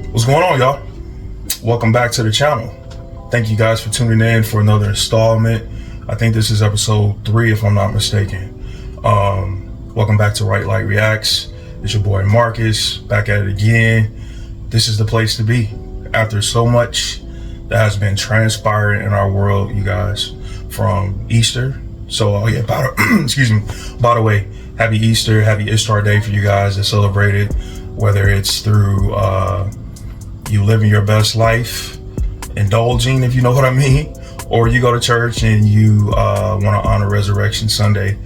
What's going on, y'all? Welcome back to the channel. Thank you guys for tuning in for another installment. I think this is episode 3 if I'm not mistaken. Welcome back to Right Light Reacts. It's your boy Marcus, back at it again. This is the place to be after so much that has been transpiring in our world, you guys, from Easter. So excuse me, by the way, happy Easter, happy Ishtar Day for you guys that celebrate it, whether it's through you living your best life, indulging, if you know what I mean, or you go to church and you want to honor Resurrection Sunday.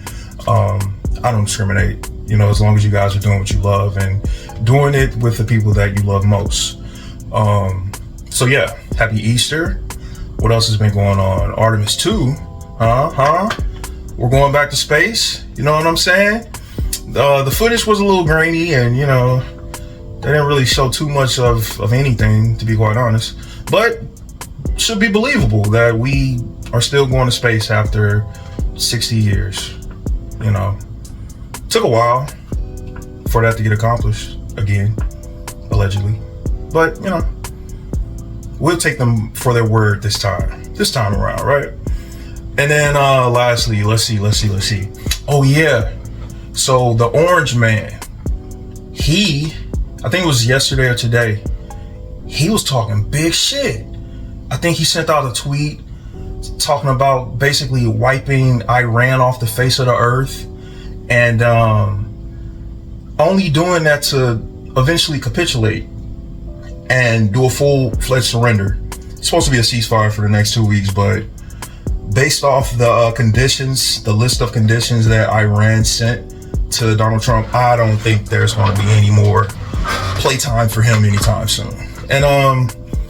I don't discriminate, you know, as long as you guys are doing what you love and doing it with the people that you love most. So yeah, happy Easter. What else has been going on? Artemis 2, we're going back to space, you know what I'm saying? The footage was a little grainy and, you know, they didn't really show too much of anything, to be quite honest, but should be believable that we are still going to space after 60 years, you know. Took a while for that to get accomplished again, allegedly, but, you know, we'll take them for their word this time around, right? And then lastly, let's see. Oh yeah, so the Orange Man, I think it was yesterday or today, he was talking big shit. I think he sent out a tweet talking about basically wiping Iran off the face of the earth and only doing that to eventually capitulate and do a full-fledged surrender. It's supposed to be a ceasefire for the next 2 weeks, but based off the conditions, the list of conditions that Iran sent to Donald Trump, I don't think there's going to be any more playtime for him anytime soon. And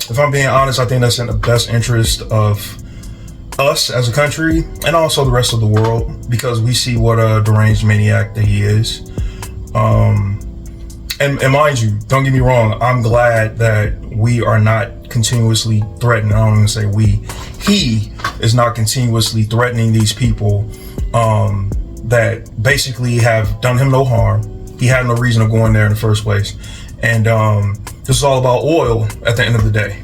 if I'm being honest, I think that's in the best interest of us as a country and also the rest of the world, because we see what a deranged maniac that he is. And mind you, don't get me wrong, I'm glad that we are not continuously threatening. I don't even say we. He is not continuously threatening these people that basically have done him no harm. He had no reason of going there in the first place. And this is all about oil at the end of the day.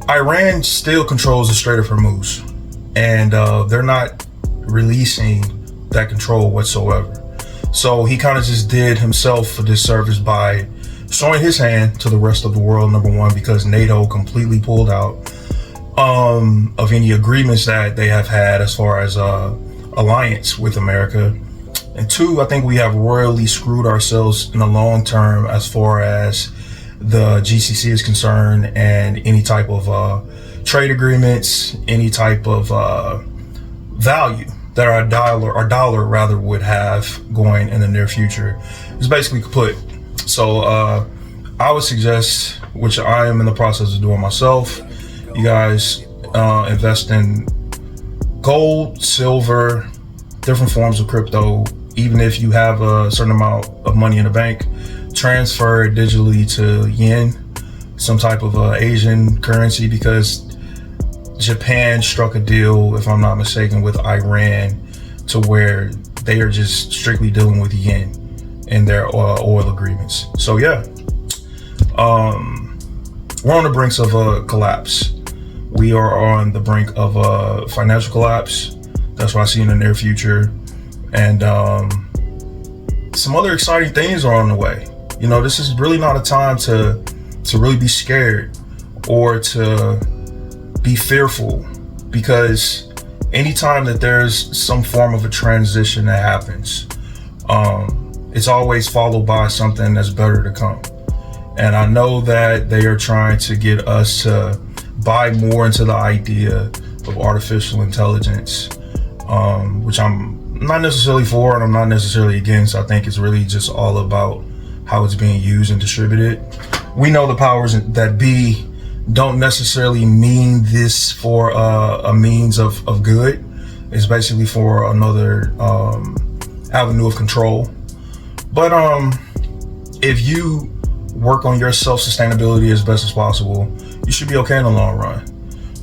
Iran still controls the Strait of Hormuz, and they're not releasing that control whatsoever. So he kind of just did himself a disservice by showing his hand to the rest of the world, number one, because NATO completely pulled out of any agreements that they have had as far as alliance with America. And two, I think we have royally screwed ourselves in the long term as far as the GCC is concerned, and any type of trade agreements, any type of value that our dollar rather would have going in the near future is basically kaput. So I would suggest, which I am in the process of doing myself, you guys invest in gold, silver, different forms of crypto. Even if you have a certain amount of money in the bank, transfer it digitally to yen, some type of Asian currency, because Japan struck a deal, if I'm not mistaken, with Iran to where they are just strictly dealing with yen in their oil agreements. So yeah, we're on the brink of a collapse. We are on the brink of a financial collapse. That's what I see in the near future. And some other exciting things are on the way. You know, this is really not a time to really be scared or to be fearful, because anytime that there's some form of a transition that happens, it's always followed by something that's better to come. And I know that they are trying to get us to buy more into the idea of artificial intelligence, which I'm not necessarily for and I'm not necessarily against. I think it's really just all about how it's being used and distributed. We know the powers that be don't necessarily mean this for a means of good. It's basically for another avenue of control. But if you work on your self-sustainability as best as possible, you should be okay in the long run.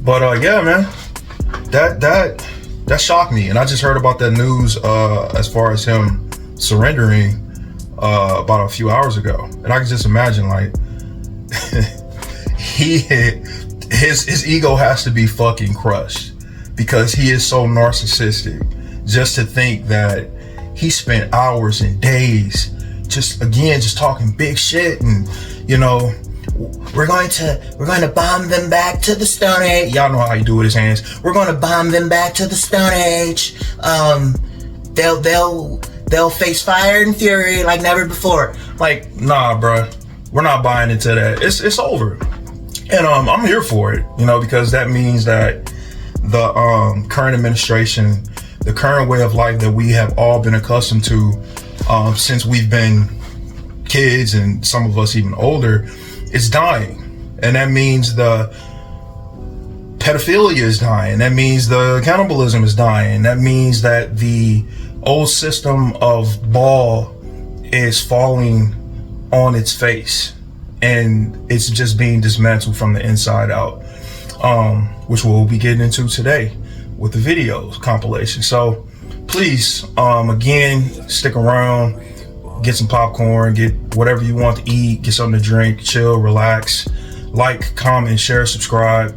But yeah, man, that shocked me. And I just heard about that news as far as him surrendering about a few hours ago. And I can just imagine, like, his ego has to be fucking crushed, because he is so narcissistic. Just to think that he spent hours and days just talking big shit, and we're going to bomb them back to the Stone Age. Y'all know how he do with his hands. We're going to bomb them back to the Stone Age. They'll face fire and fury like never before. Like, nah, bruh. We're not buying into that. It's over. And I'm here for it, because that means that the current administration, the current way of life that we have all been accustomed to since we've been kids, and some of us even older, is dying. And that means the pedophilia is dying. That means the cannibalism is dying. That means that the old system of baal is falling on its face, and it's just being dismantled from the inside out, which we'll be getting into today with the videos compilation. So please, again, stick around, get some popcorn, get whatever you want to eat, get something to drink, chill, relax, like, comment, share, subscribe.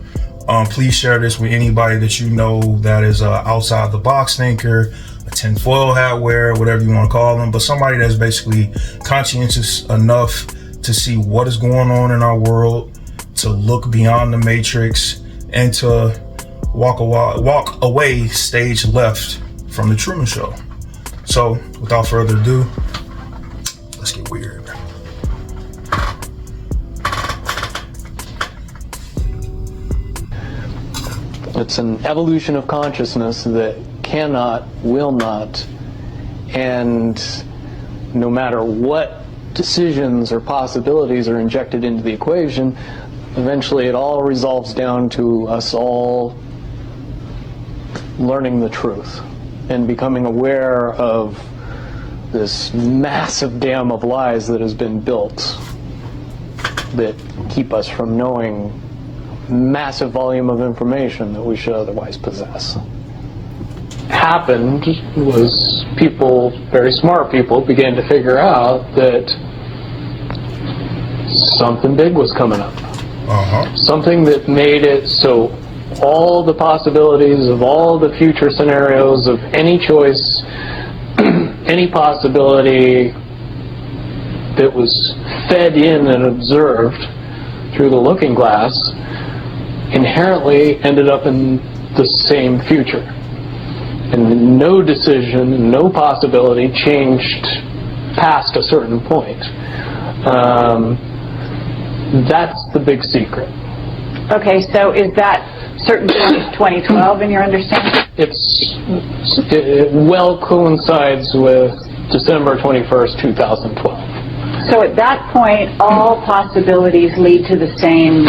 Please share this with anybody that you know that is outside the box thinker, a tinfoil hat wearer, whatever you want to call them, but somebody that's basically conscientious enough to see what is going on in our world, to look beyond the matrix, and to walk away stage left from the Truman Show. So without further ado, let's get weird. It's an evolution of consciousness that cannot, will not, and no matter what decisions or possibilities are injected into the equation, eventually it all resolves down to us all learning the truth and becoming aware of this massive dam of lies that has been built that keep us from knowing massive volume of information that we should otherwise possess. Happened was people, very smart people, began to figure out that something big was coming up. Something that made it so all the possibilities of all the future scenarios of any choice, any possibility that was fed in and observed through the looking glass inherently ended up in the same future. And no decision, no possibility changed past a certain point. That's the big secret. Okay, so is that certain 2012 in your understanding? It well coincides with December 21st, 2012. So at that point, all possibilities lead to the same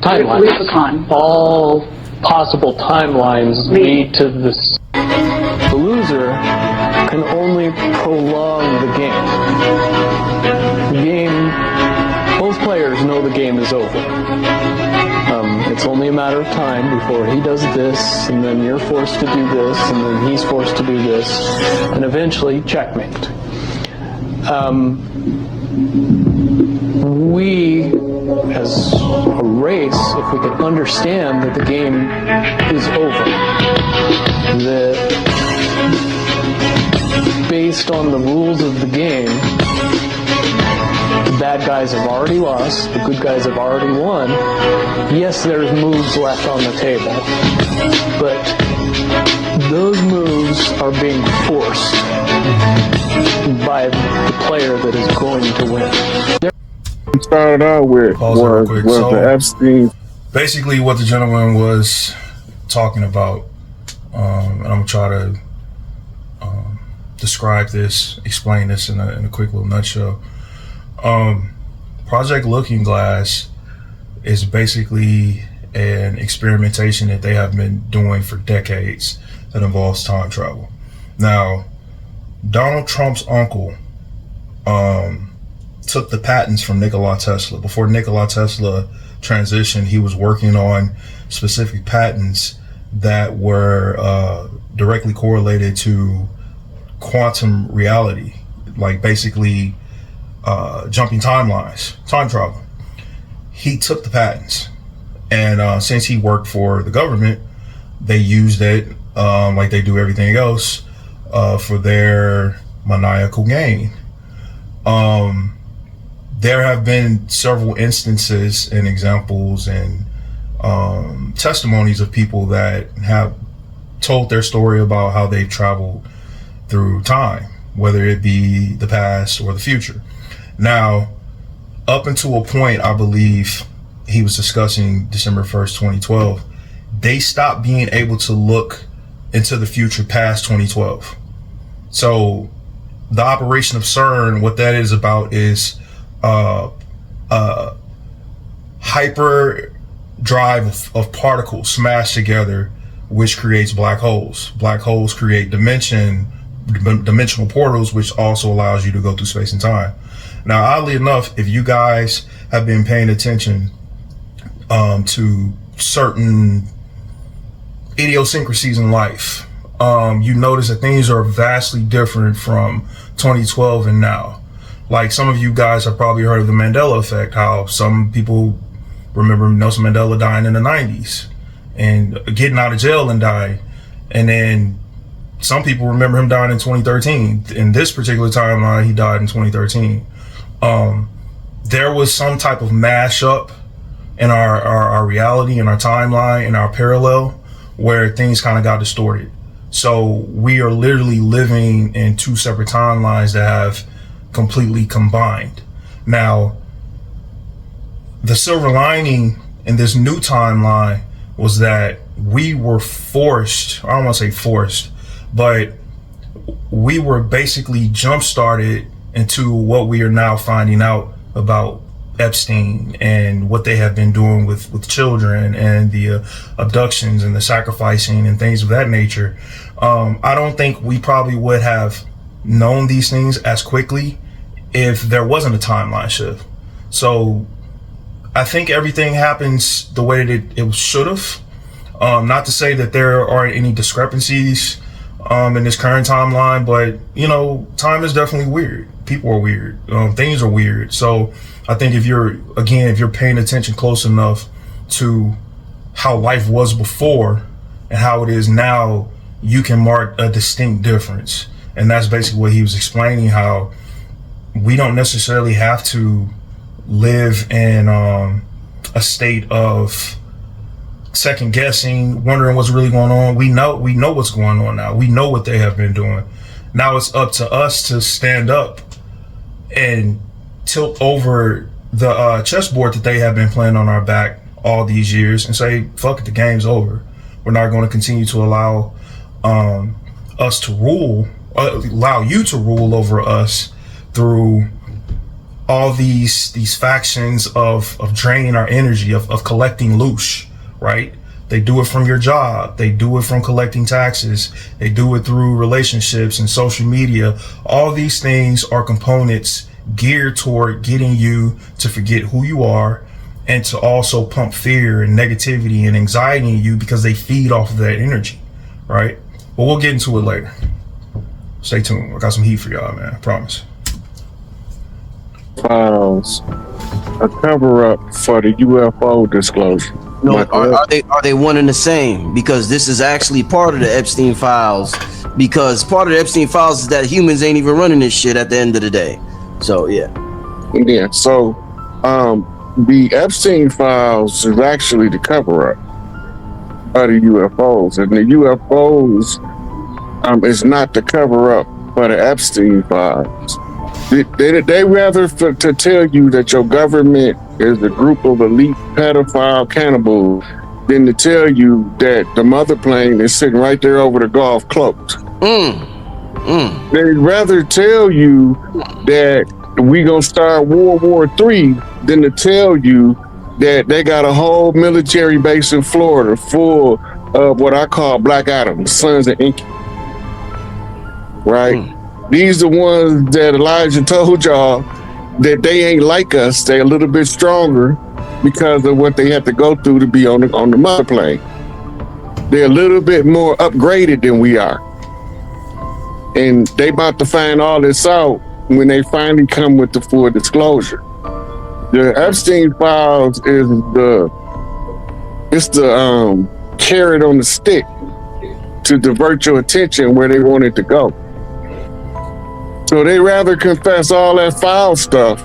Timelines. Rubicon. All possible timelines lead to this. The loser can only prolong the game. The game, both players know the game is over. It's only a matter of time before he does this, and then you're forced to do this, and then he's forced to do this, and eventually checkmate. We, as a race, if we could understand that the game is over, that based on the rules of the game, the bad guys have already lost, the good guys have already won. Yes, there's moves left on the table, but those moves are being forced by the player that is going to win. Started out with was the Epstein. Basically, what the gentleman was talking about, and I'm gonna try to describe this, explain this in a quick little nutshell. Project Looking Glass is basically an experimentation that they have been doing for decades that involves time travel. Now, Donald Trump's uncle took the patents from Nikola Tesla. Before Nikola Tesla transitioned, he was working on specific patents that were directly correlated to quantum reality, like basically jumping timelines, time travel. he took the patents, and since he worked for the government, they used it like they do everything else for their maniacal gain. There have been several instances and examples and testimonies of people that have told their story about how they've traveled through time, whether it be the past or the future. Now, up until a point, I believe he was discussing December 1st, 2012, they stopped being able to look into the future past 2012. So the operation of CERN, what that is about is hyper drive of particles smashed together, which creates black holes. Black holes create dimensional portals, which also allows you to go through space and time. Now, oddly enough, if you guys have been paying attention to certain idiosyncrasies in life, you notice that things are vastly different from 2012 and now. Like, some of you guys have probably heard of the Mandela effect, how some people remember Nelson Mandela dying in the 90s and getting out of jail and dying. And then some people remember him dying in 2013. In this particular timeline, he died in 2013. There was some type of mashup in our reality, in our timeline, in our parallel, where things kind of got distorted. So we are literally living in two separate timelines that have completely combined. Now, the silver lining in this new timeline was that we were forced, I don't want to say forced, but we were basically jump-started into what we are now finding out about EPSTEIN and what they have been doing with children and the abductions and the sacrificing and things of that nature. I don't think we probably would have known these things as quickly if there wasn't a timeline shift. So I think everything happens the way that it should have. Not to say that there aren't any discrepancies in this current timeline, but you know, time is definitely weird. People are weird. Things are weird. So I think if you're paying attention close enough to how life was before and how it is now, you can mark a distinct difference. And that's basically what he was explaining, how we don't necessarily have to live in a state of second guessing, wondering what's really going on. We know what's going on now. We know what they have been doing. Now it's up to us to stand up and tilt over the chessboard that they have been playing on our back all these years and say, fuck it, the game's over. We're not going to continue to allow us to rule, allow you to rule over us through all these factions of draining our energy, of collecting loot, right? They do it from your job. They do it from collecting taxes. They do it through relationships and social media. All these things are components geared toward getting you to forget who you are and to also pump fear and negativity and anxiety in you, because they feed off of that energy, right? But we'll get into it later. Stay tuned. I got some heat for y'all, man. I promise. Files, a cover-up for the UFO disclosure. No, are they one and the same? Because this is actually part of the Epstein files. Because part of the Epstein files is that humans ain't even running this shit at the end of the day. So yeah. Yeah. So the Epstein files is actually the cover-up of the UFOs, and the UFOs is not the cover-up for the Epstein files. They rather to tell you that your government is a group of elite pedophile cannibals than to tell you that the mother plane is sitting right there over the Gulf cloaked. They'd rather tell you that we gonna start World War III than to tell you that they got a whole military base in Florida full of what I call Black Adams, sons of Inky. Right? These are ones that Elijah told y'all that they ain't like us. They're a little bit stronger because of what they have to go through to be on the mother plane. They're a little bit more upgraded than we are. And they about to find all this out when they finally come with the full disclosure. The Epstein files is the carrot on the stick to divert your attention where they want it to go. So they rather confess all that foul stuff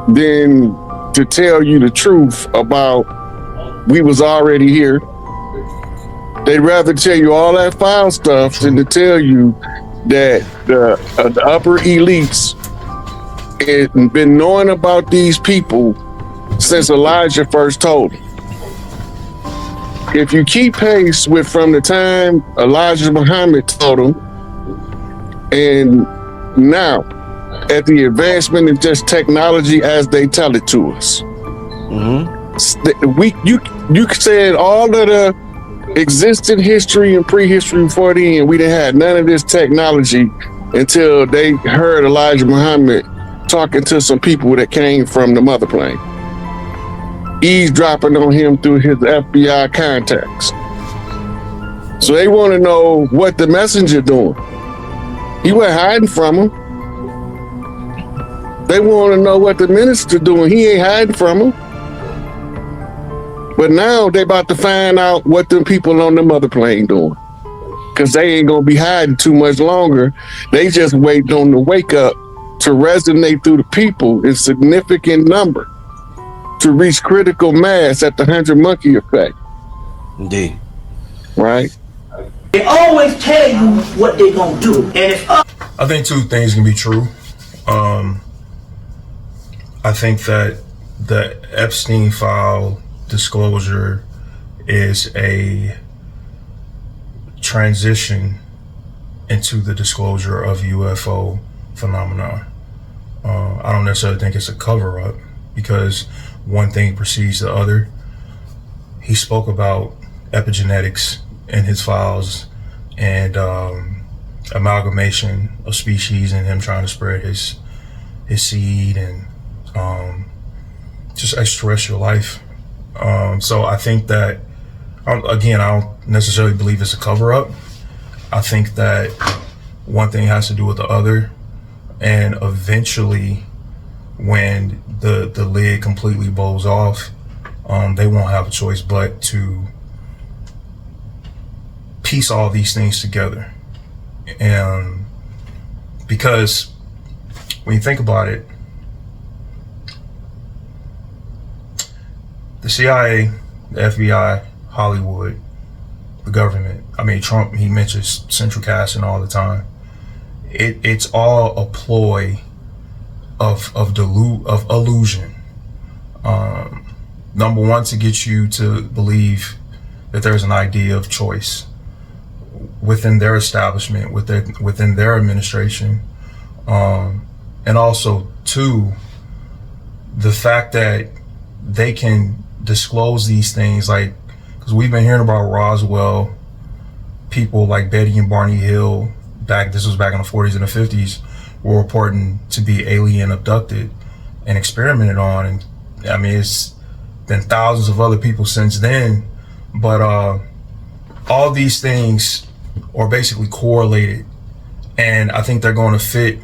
than to tell you the truth about we was already here. They'd rather tell you all that foul stuff than to tell you that the upper elites had been knowing about these people since Elijah first told them. If you keep pace with from the time Elijah Muhammad told them, and now at the advancement of just technology as they tell it to us, you said all of the existing history and prehistory before then, we didn't have none of this technology until they heard Elijah Muhammad talking to some people that came from the mother plane, eavesdropping on him through his FBI contacts. So they want to know what the messenger doing. He wasn't hiding from him. They want to know what the minister doing. He ain't hiding from him. But now they about to find out what them people on the mother plane doing, because they ain't gonna be hiding too much longer. They just waiting on the wake up to resonate through the people in significant number to reach critical mass at the 100 monkey effect. Indeed. Right? They always tell you what they're gonna do, and if I think two things can be true. I think that the Epstein file disclosure is a transition into the disclosure of UFO phenomenon. I don't necessarily think it's a cover-up, because one thing precedes the other. He spoke about epigenetics in his files and amalgamation of species and him trying to spread his seed and just extraterrestrial life. So I think that, again, I don't necessarily believe it's a cover-up. I think that one thing has to do with the other, and eventually when the lid completely blows off, they won't have a choice but to piece all these things together. And because when you think about it, the CIA, the FBI, Hollywood, the government, I mean, Trump, he mentions central casting all the time. It's all a ploy of illusion. Number one, to get you to believe that there's an idea of choice within their establishment, within their administration. And also, two, the fact that they can disclose these things, like, because we've been hearing about Roswell, people like Betty and Barney Hill, this was back in the 40s and the 50s, were reporting to be alien abducted and experimented on. And I mean, it's been thousands of other people since then, but all these things are basically correlated, and I think they're going to fit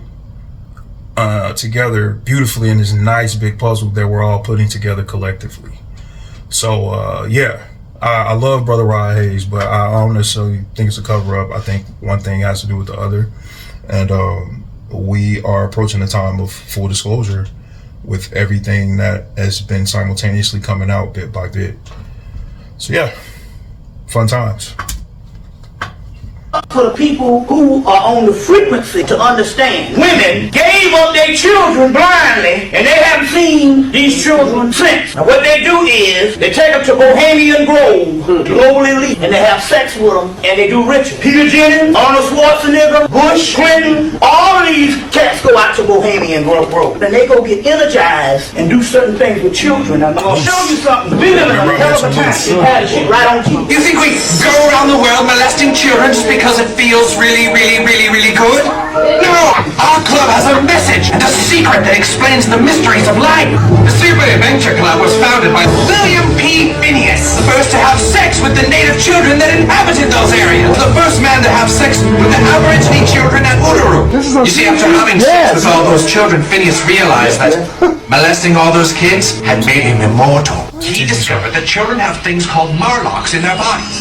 together beautifully in this nice big puzzle that we're all putting together collectively. So yeah, I love Brother Rod Hayes, but I don't necessarily think it's a cover-up. I think one thing has to do with the other, and we are approaching the time of full disclosure with everything that has been simultaneously coming out bit by bit. So yeah, fun times. for the people who are on the frequency to understand. Women gave up their children blindly, and they haven't seen these children since. Now what they do is, they take them to Bohemian Grove, global elite, and they have sex with them, and they do rituals. Peter Jennings, Arnold Schwarzenegger, Bush, Clinton, all of these cats go out to Bohemian Grove, and they go get energized and do certain things with children. I'm going to show you something. We live in a hell of a time. It had shit right on you. You think we go around the world molesting children just because it feels really good? No! Our club has a message and a secret that explains the mysteries of life. The Super Adventure Club was founded by William P. King Phineas, the first to have sex with the native children that inhabited those areas. The first man to have sex with the Aborigine children at Uluru. You see, after having sex with all those children, Phineas realized that molesting all those kids had made him immortal. He discovered that children have things called marlocks in their bodies.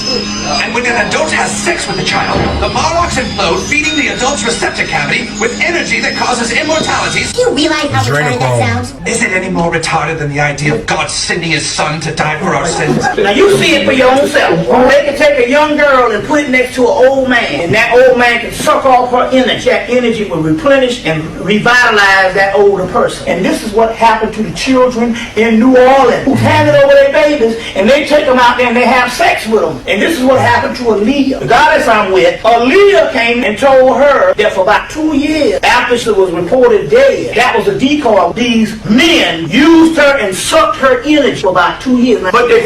And when an adult has sex with a child, the marlocks implode, feeding the adult's receptor cavity with energy that causes immortality. Do you realize how retarded that sounds? Is it any more retarded than the idea of God sending his son to die for our sins? Now you see it for your own self. They can take a young girl and put it next to an old man, and that old man can suck off her energy. That energy will replenish and revitalize that older person. And this is what happened to the children in New Orleans who handed over their babies, and they take them out there and they have sex with them. And this is what happened to Aaliyah, the goddess I'm with. Aaliyah came and told her that for about 2 years after she was reported dead, that was a decoy. These men used her and sucked her energy for about 2 years. But they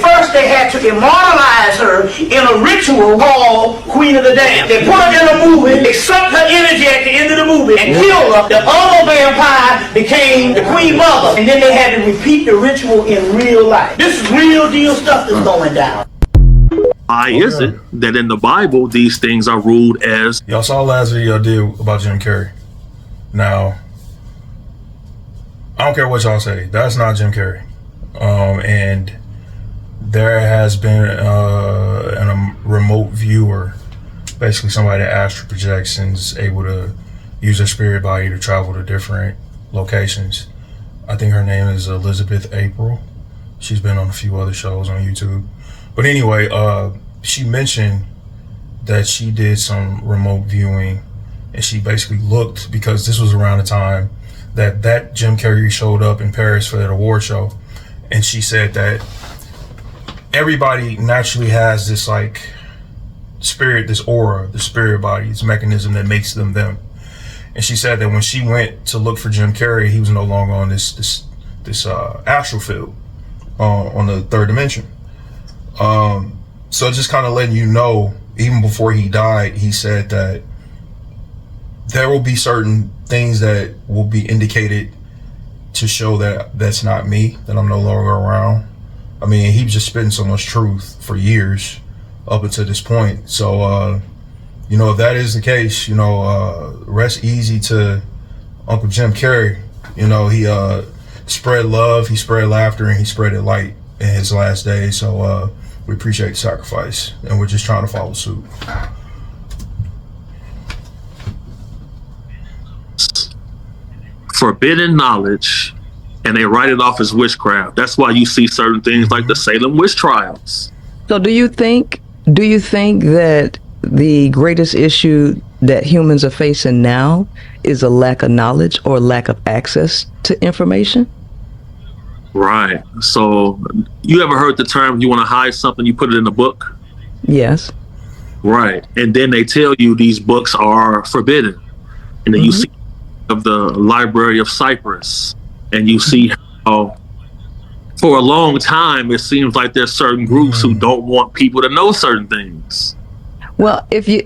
had to immortalize her in a ritual called Queen of the Damned. They put her in a movie, they sucked her energy at the end of the movie and killed her. The other vampire became the Queen Mother, and then they had to repeat the ritual in real life. This is real deal stuff that's going down. Why is it that in the Bible these things are ruled as... Y'all saw the last video I did about Jim Carrey. Now, I don't care what y'all say. That's not Jim Carrey. And there has been a remote viewer, basically somebody that astral projects and is able to use their spirit body to travel to different locations. I think her name is Elizabeth April. She's been on a few other shows on YouTube. But anyway, she mentioned that she did some remote viewing, and she basically looked, because this was around the time that Jim Carrey showed up in Paris for that award show, and she said that everybody naturally has this like spirit, this aura, the spirit body, this mechanism that makes them them. And she said that when she went to look for Jim Carrey, he was no longer on this astral field on the third dimension. So just kind of letting you know, even before he died, he said that there will be certain things that will be indicated to show that that's not me, that I'm no longer around. I mean, he was just spitting so much truth for years up until this point. So, you know, if that is the case, you know, rest easy to Uncle Jim Carrey. You know, he spread love, he spread laughter, and he spread light in his last days. So we appreciate the sacrifice, and we're just trying to follow suit. Forbidden knowledge, and they write it off as witchcraft. That's why you see certain things like the Salem witch trials. So do you think that the greatest issue that humans are facing now is a lack of knowledge or lack of access to information? Right. So you ever heard the term, you want to hide something, you put it in a book? Yes. Right. And then they tell you these books are forbidden. And then you see of the Library of Cyprus, and you see how for a long time it seems like there's certain groups who don't want people to know certain things. Well, if you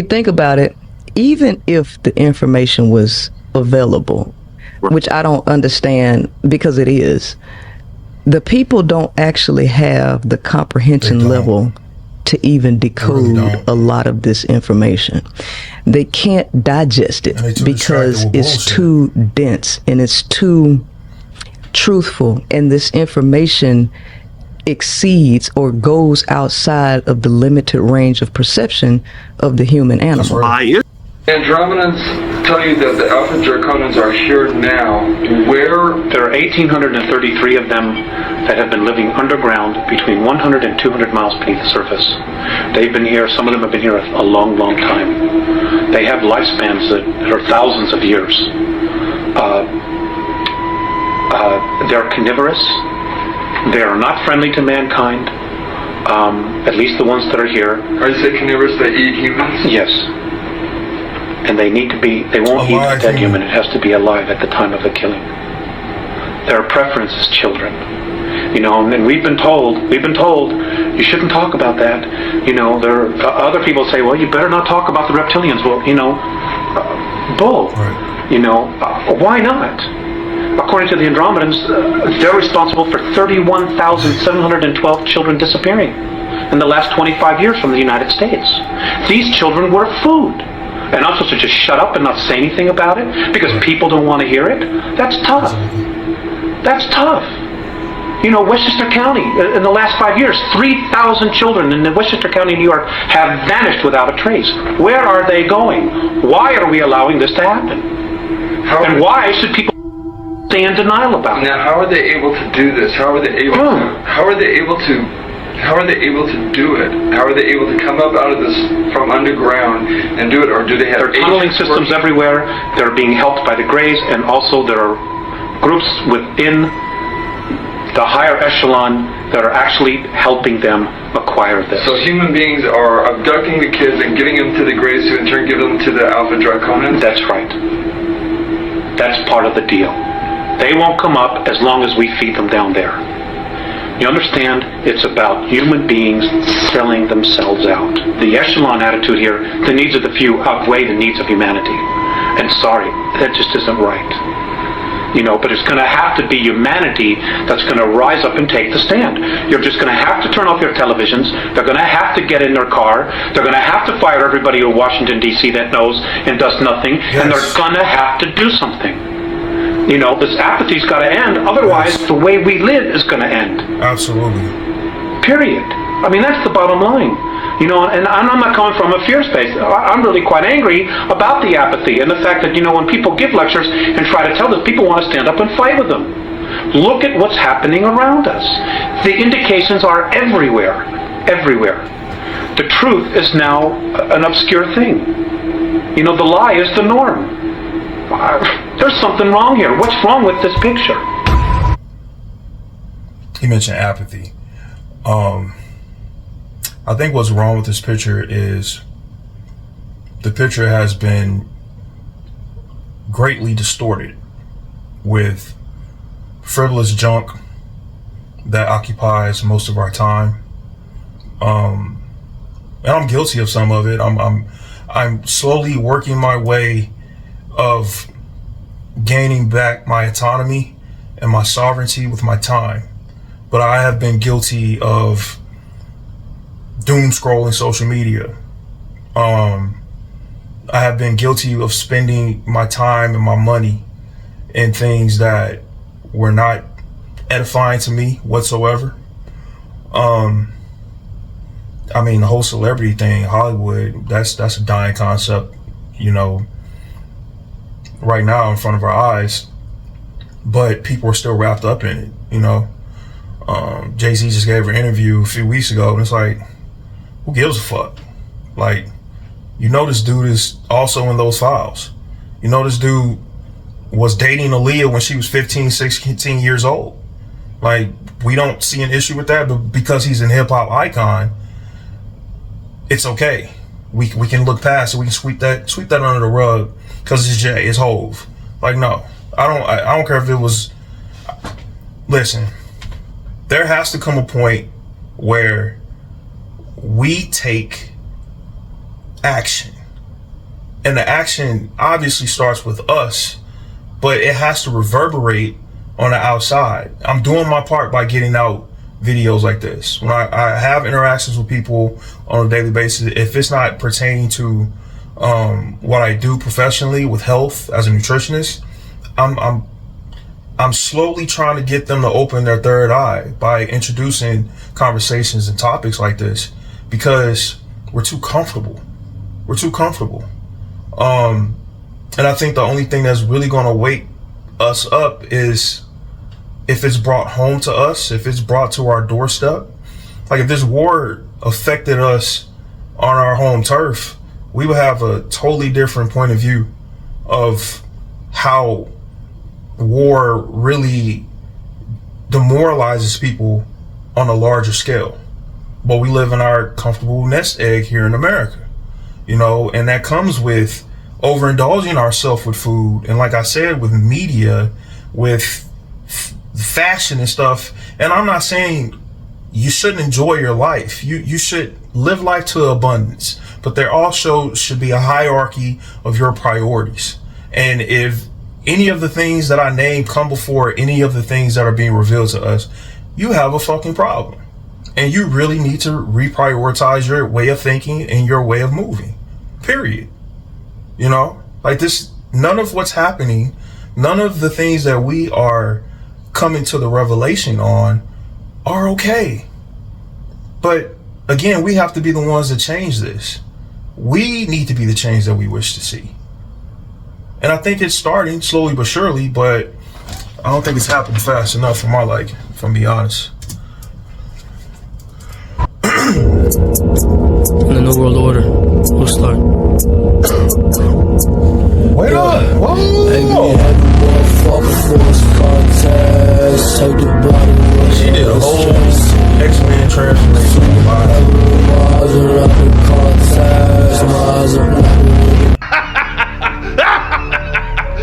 think about it, even if the information was available, which I don't understand, because it is, the people don't actually have the comprehension level to even decode a lot lot of this information. They can't digest it because it's too dense and it's too truthful, and this information exceeds or goes outside of the limited range of perception of the human animal. Andromedans tell you that the Alpha Draconans are here now. Where? There are 1,833 of them that have been living underground between 100 and 200 miles beneath the surface. They've been here, some of them have been here a long, long time. They have lifespans that are thousands of years. They're carnivorous. They are not friendly to mankind, at least the ones that are here. Are you saying carnivorous, they eat humans? Yes. And they need to be, they won't eat a dead human, it has to be alive at the time of the killing. Their preference is children. You know, and we've been told, you shouldn't talk about that. You know, other people say, well, you better not talk about the reptilians. Well, you know, bull. Right. You know, why not? According to the Andromedans, they're responsible for 31,712 children disappearing in the last 25 years from the United States. These children were food. And I'm supposed to just shut up and not say anything about it because people don't want to hear it? That's tough. That's tough. You know, Westchester County, in the last 5 years, 3,000 children in Westchester County, New York, have vanished without a trace. Where are they going? Why are we allowing this to happen? And why should people stay in denial about it? Now, how are they able to do this? How are they able to? How are they able to? How are they able to do it? How are they able to come up out of this from underground and do it? Or do they have? There are tunneling systems everywhere. They're being helped by the Greys, and also there are groups within the higher echelon that are actually helping them acquire this. So human beings are abducting the kids and getting them to the Greys to in turn give them to the Alpha Draconans? That's right. That's part of the deal. They won't come up as long as we feed them down there. You understand? It's about human beings selling themselves out. The echelon attitude here, the needs of the few outweigh the needs of humanity. And sorry, that just isn't right. You know, but it's going to have to be humanity that's going to rise up and take the stand. You're just going to have to turn off your televisions. They're going to have to get in their car. They're going to have to fire everybody in Washington, D.C. that knows and does nothing. Yes. And they're going to have to do something. You know, this apathy's got to end. Otherwise, the way we live is going to end. Absolutely. Period. I mean, that's the bottom line. You know, and I'm not coming from a fear space. I'm really quite angry about the apathy and the fact that, you know, when people give lectures and try to tell this, people want to stand up and fight with them. Look at what's happening around us. The indications are everywhere. Everywhere. The truth is now an obscure thing. You know, the lie is the norm. There's something wrong here. What's wrong with this picture? He mentioned apathy. I think what's wrong with this picture is the picture has been greatly distorted with frivolous junk that occupies most of our time. And I'm guilty of some of it. I'm slowly working my way of gaining back my autonomy and my sovereignty with my time. But I have been guilty of doom scrolling social media. I have been guilty of spending my time and my money in things that were not edifying to me whatsoever. I mean, the whole celebrity thing, Hollywood, that's a dying concept, you know, right now in front of our eyes. But people are still wrapped up in it, you know. Jay-Z just gave an interview a few weeks ago, and it's like, who gives a fuck? Like, you know, this dude is also in those files. You know, this dude was dating Aaliyah when she was 15, 16 years old. Like, we don't see an issue with that, but because he's a hip-hop icon, it's okay. We can look past it. We can sweep that under the rug because it's Jay, it's Hove. Like, no, I don't care if it was. Listen, there has to come a point where we take action, and the action obviously starts with us, but it has to reverberate on the outside. I'm doing my part by getting out videos like this. When I have interactions with people on a daily basis, if it's not pertaining to what I do professionally with health as a nutritionist, I'm slowly trying to get them to open their third eye by introducing conversations and topics like this, because we're too comfortable. We're too comfortable. And I think the only thing that's really going to wake us up is if it's brought home to us, if it's brought to our doorstep. Like, if this war affected us on our home turf, we would have a totally different point of view of how war really demoralizes people on a larger scale. But we live in our comfortable nest egg here in America, you know, and that comes with overindulging ourselves with food. And like I said, with media, with fashion and stuff. And I'm not saying you shouldn't enjoy your life. You should live life to abundance, but there also should be a hierarchy of your priorities. And if any of the things that I named come before any of the things that are being revealed to us, you have a fucking problem. And you really need to reprioritize your way of thinking and your way of moving. Period. You know, like this, none of what's happening, none of the things that we are coming to the revelation on are okay. But again, we have to be the ones that change this. We need to be the change that we wish to see. And I think it's starting slowly but surely, but I don't think it's happening fast enough for my liking, if I'm being honest. In the New World Order, we'll start. Wait up! Whoa! She did a whole X-Men transformation.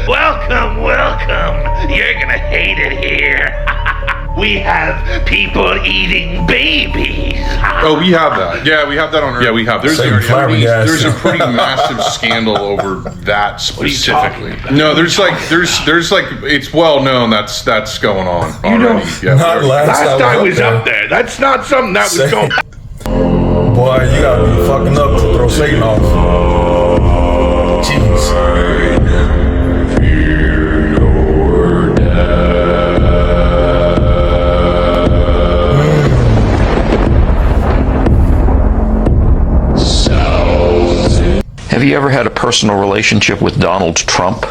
Welcome, welcome. You're gonna hate it here. We have people eating babies. Oh, we have that. Yeah, we have that on Earth. Yeah, we have. There's a pretty massive scandal over that specifically. No, there's like it's well known that's going on already. Yeah, last time I was up there. That's not something that was going. Boy, you gotta be fucking up to throw Satan off. Jeez. Have you ever had a personal relationship with Donald Trump?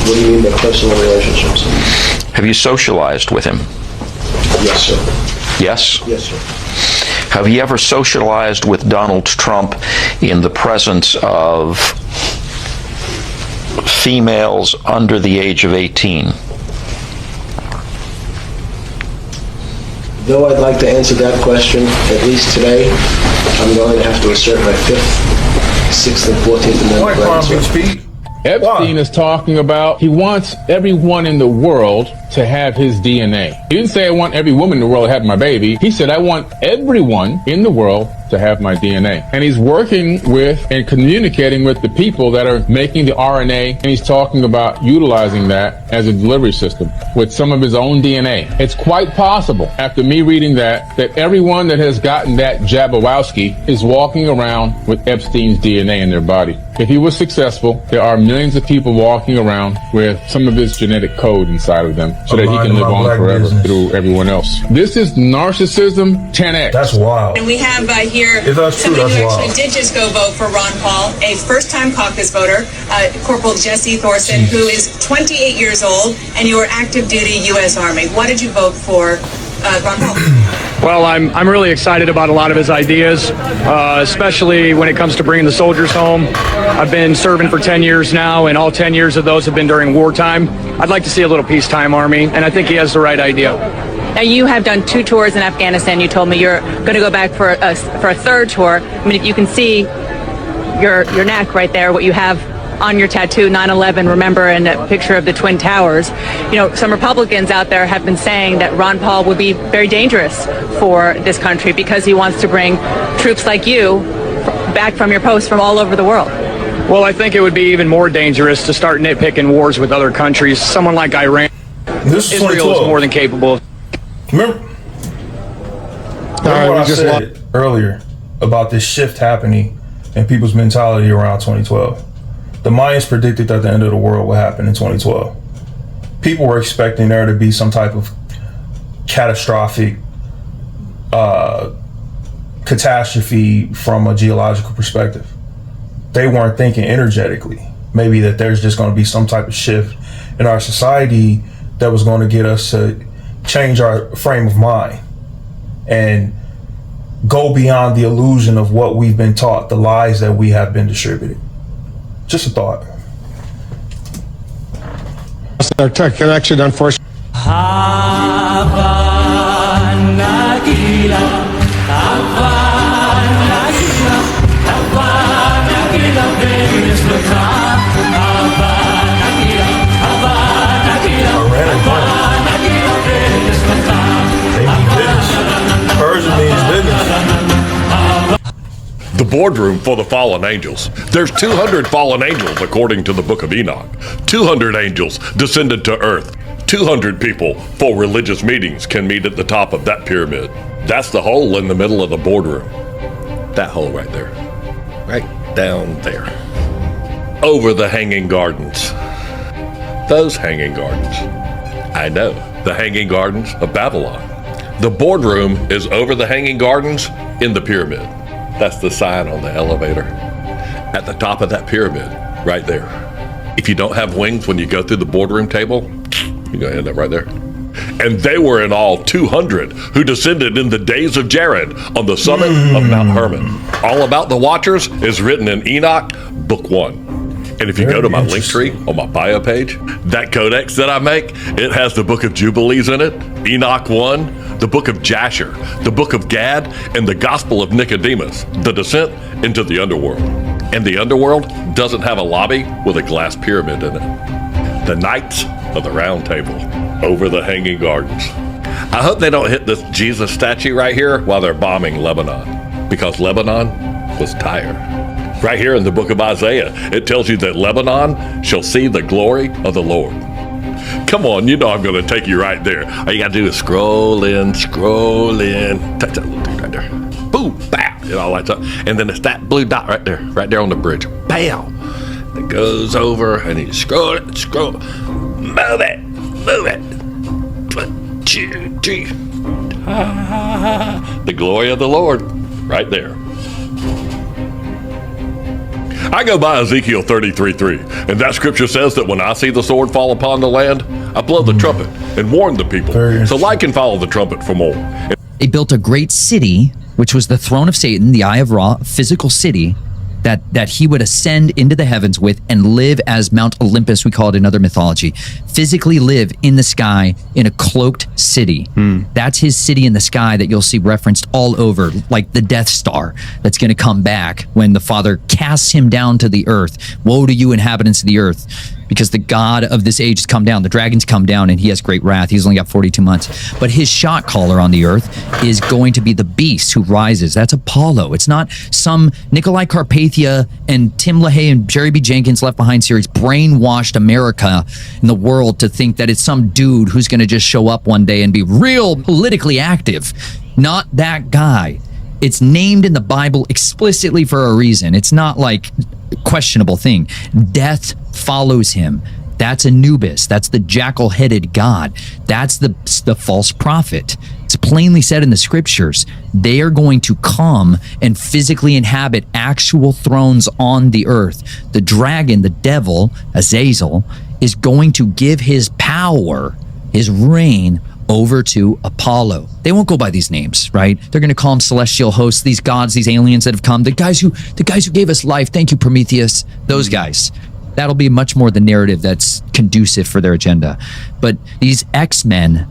What do you mean by personal relationships? Have you socialized with him? Yes, sir. Yes? Yes, sir. Have you ever socialized with Donald Trump in the presence of females under the age of 18? Though I'd like to answer that question, at least today, I'm going to have to assert my 5th, 6th, and 14th Amendment rights. Epstein is talking about he wants everyone in the world to have his DNA. He didn't say I want every woman in the world to have my baby. He said I want everyone in the world to have my DNA. And he's working with and communicating with the people that are making the RNA, and he's talking about utilizing that as a delivery system with some of his own DNA. It's quite possible, after me reading that everyone that has gotten that Jabberwowski is walking around with Epstein's DNA in their body. If he was successful, there are millions of people walking around with some of his genetic code inside of them so that he can live on forever through everyone else. This is narcissism 10x. That's wild. And we have here somebody who actually did just go vote for Ron Paul, a first-time caucus voter, Corporal Jesse Thorson, who is 28 years old, and you are active duty U.S. Army. Why did you vote for Ron Paul? Well, I'm really excited about a lot of his ideas, especially when it comes to bringing the soldiers home. I've been serving for 10 years now, and all 10 years of those have been during wartime. I'd like to see a little peacetime army, and I think he has the right idea. Now, you have done 2 tours in Afghanistan. You told me you're going to go back for a 3rd tour. I mean, if you can see your neck right there, what you have on your tattoo, 9/11, remember, and a picture of the Twin Towers. You know, some Republicans out there have been saying that Ron Paul would be very dangerous for this country because he wants to bring troops like you back from your post from all over the world. Well, I think it would be even more dangerous to start nitpicking wars with other countries. Someone like Iran, Israel is more than capable of. Remember what I said earlier about this shift happening in people's mentality around 2012? The Mayans predicted that the end of the world would happen in 2012. People were expecting there to be some type of catastrophic catastrophe from a geological perspective. They weren't thinking energetically. Maybe that there's just going to be some type of shift in our society that was going to get us to change our frame of mind and go beyond the illusion of what we've been taught, the lies that we have been distributed. Just a thought. Our tech connection, unfortunately. The boardroom for the fallen angels. There's 200 fallen angels according to the book of Enoch. 200 angels descended to earth. 200 people for religious meetings can meet at the top of that pyramid. That's the hole in the middle of the boardroom. That hole right there. Right down there. Over the hanging gardens. Those hanging gardens. I know, the hanging gardens of Babylon. The boardroom is over the hanging gardens in the pyramid. That's the sign on the elevator. At the top of that pyramid, right there. If you don't have wings when you go through the boardroom table, you're going to end up right there. And they were in all 200 who descended in the days of Jared on the summit of Mount Hermon. All about the Watchers is written in Enoch, book 1. And if you go to my link tree on my bio page, that codex that I make, it has the book of Jubilees in it, Enoch 1, the book of Jasher, the book of Gad, and the Gospel of Nicodemus, the descent into the underworld. And the underworld doesn't have a lobby with a glass pyramid in it. The Knights of the Round Table, over the hanging gardens. I hope they don't hit this Jesus statue right here while they're bombing Lebanon, because Lebanon was tired. Right here in the book of Isaiah, it tells you that Lebanon shall see the glory of the Lord. Come on, you know I'm going to take you right there. All you got to do is scroll in. Touch that little dude right there. Boom, bam, it all lights up. And then it's that blue dot right there on the bridge. Bam. It goes over and you scroll it, move it. 1, 2, 3. The glory of the Lord, right there. I go by Ezekiel 33:3, and that scripture says that when I see the sword fall upon the land, I blow the trumpet and warn the people, so light can follow the trumpet for more. They built a great city, which was the throne of Satan, the Eye of Ra, a physical city that he would ascend into the heavens with and live as Mount Olympus, we call it in other mythology, physically live in the sky in a cloaked city. That's his city in the sky that you'll see referenced all over, like the Death Star that's going to come back when the Father casts him down to the earth. Woe to you, inhabitants of the earth, because the God of this age has come down. The dragons come down and he has great wrath. He's only got 42 months. But his shot caller on the earth is going to be the beast who rises. That's Apollo. It's not some Nikolai Carpathia and Tim LaHaye and Jerry B. Jenkins Left Behind series brainwashed America and the world to think that it's some dude who's going to just show up one day and be real politically active. Not that guy. It's named in the Bible explicitly for a reason. It's not like a questionable thing. Death follows him. That's Anubis. That's the jackal-headed god. That's the false prophet. It's plainly said in the scriptures. They are going to come and physically inhabit actual thrones on the earth. The dragon, the devil, Azazel, is going to give his power, his reign, over to Apollo. They won't go by these names, right? They're going to call them celestial hosts, these gods, these aliens that have come, the guys who gave us life. Thank you, Prometheus. Those guys. That'll be much more the narrative that's conducive for their agenda. But these X-Men,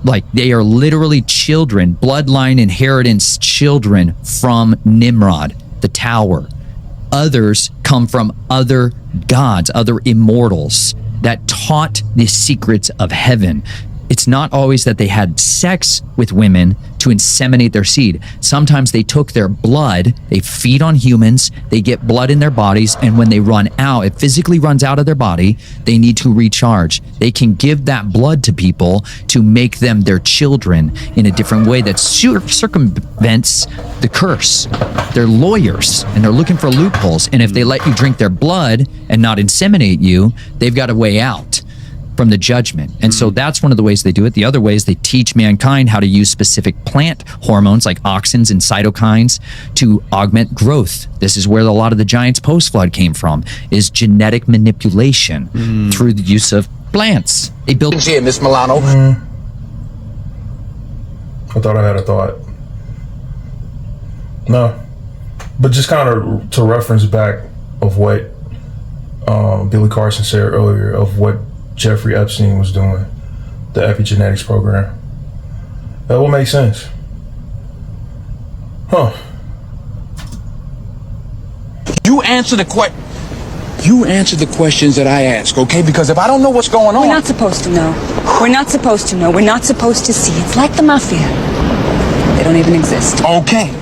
like, they are literally children, bloodline inheritance children from Nimrod, the tower. Others come from other gods, other immortals that taught the secrets of heaven. It's not always that they had sex with women to inseminate their seed. Sometimes they took their blood, they feed on humans, they get blood in their bodies, and when they run out, it physically runs out of their body, they need to recharge. They can give that blood to people to make them their children in a different way that circumvents the curse. They're lawyers, and they're looking for loopholes, and if they let you drink their blood and not inseminate you, they've got a way out from the judgment. And so that's one of the ways they do it. The other way is they teach mankind how to use specific plant hormones like auxins and cytokines to augment growth. This is where a lot of the giants post-flood came from, is genetic manipulation through the use of plants. They built here, Miss Milano. I thought I had a thought. No. But just kind of to reference back of what Billy Carson said earlier, of what Jeffrey Epstein was doing, the epigenetics program. That will make sense. Huh. You answer the questions that I ask, okay? Because if I don't know what's going on... We're not supposed to know. We're not supposed to know. We're not supposed to see. It's like the mafia. They don't even exist. Okay.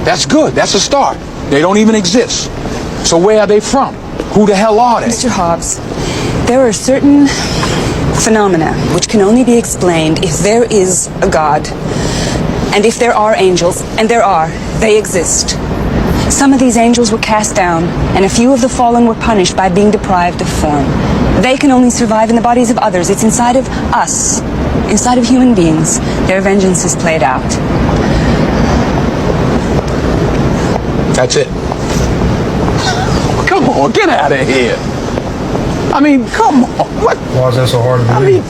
That's good. That's a start. They don't even exist. So where are they from? Who the hell are they? Mr. Hobbs, there are certain phenomena which can only be explained if there is a God. And if there are angels, and there are, they exist. Some of these angels were cast down, and a few of the fallen were punished by being deprived of form. They can only survive in the bodies of others. It's inside of us, inside of human beings. Their vengeance is played out. That's it. Come on, get out of here. I mean, come on. What? Why is that so hard to believe?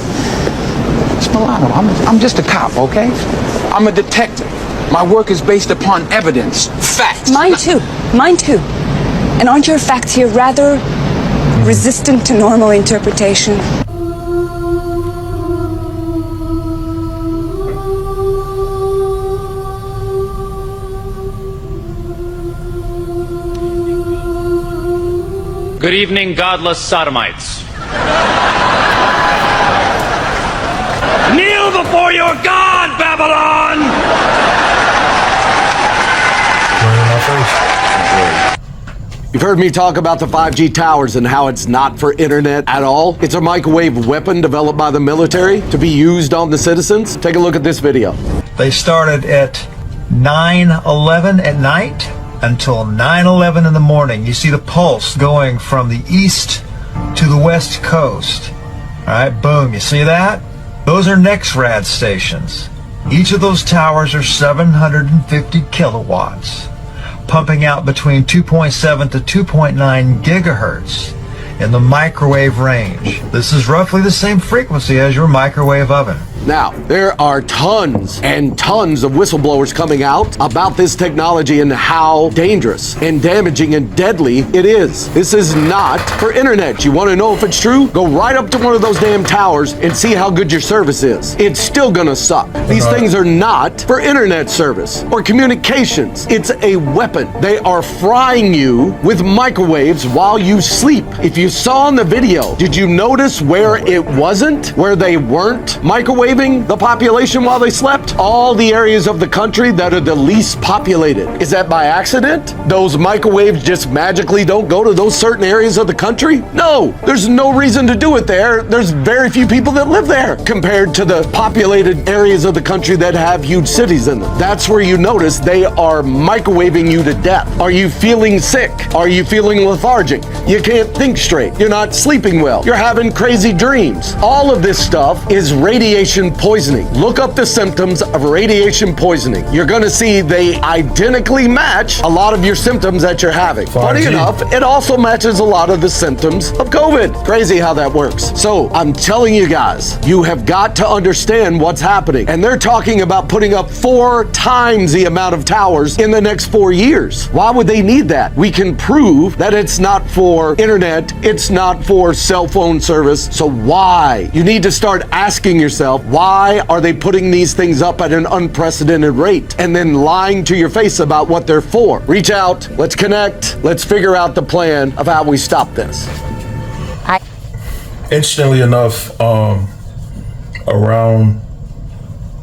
It's Milano. I'm just a cop, okay? I'm a detective. My work is based upon evidence, facts. Mine too. Mine too. And aren't your facts here rather resistant to normal interpretation? Good evening, godless sodomites. Kneel before your God, Babylon! You've heard me talk about the 5G towers and how it's not for internet at all. It's a microwave weapon developed by the military to be used on the citizens. Take a look at this video. They started at 9/11 at night until 9/11 in the morning. You see the pulse going from the east to the west coast. All right, boom, you see that? Those are NEXRAD stations. Each of those towers are 750 kilowatts, pumping out between 2.7 to 2.9 gigahertz in the microwave range. This is roughly the same frequency as your microwave oven. Now, there are tons and tons of whistleblowers coming out about this technology and how dangerous and damaging and deadly it is. This is not for internet. You want to know if it's true? Go right up to one of those damn towers and see how good your service is. It's still gonna suck. These things are not for internet service or communications. It's a weapon. They are frying you with microwaves while you sleep. If you saw in the video, did you notice where it wasn't? Where they weren't microwaving the population while they slept? All the areas of the country that are the least populated. Is that by accident? Those microwaves just magically don't go to those certain areas of the country? No, there's no reason to do it there. There's very few people that live there compared to the populated areas of the country that have huge cities in them. That's where you notice they are microwaving you to death. Are you feeling sick? Are you feeling lethargic? You can't think straight. You're not sleeping well. You're having crazy dreams. All of this stuff is radiation poisoning. Look up the symptoms of radiation poisoning. You're going to see they identically match a lot of your symptoms that you're having. 5G. Funny enough, it also matches a lot of the symptoms of COVID. Crazy how that works. So I'm telling you guys, you have got to understand what's happening. And they're talking about putting up 4 times the amount of towers in the next 4 years. Why would they need that? We can prove that it's not for internet, it's not for cell phone service. So why? You need to start asking yourself, why are they putting these things up at an unprecedented rate and then lying to your face about what they're for? Reach out, let's connect, let's figure out the plan of how we stop this. Interestingly enough, around,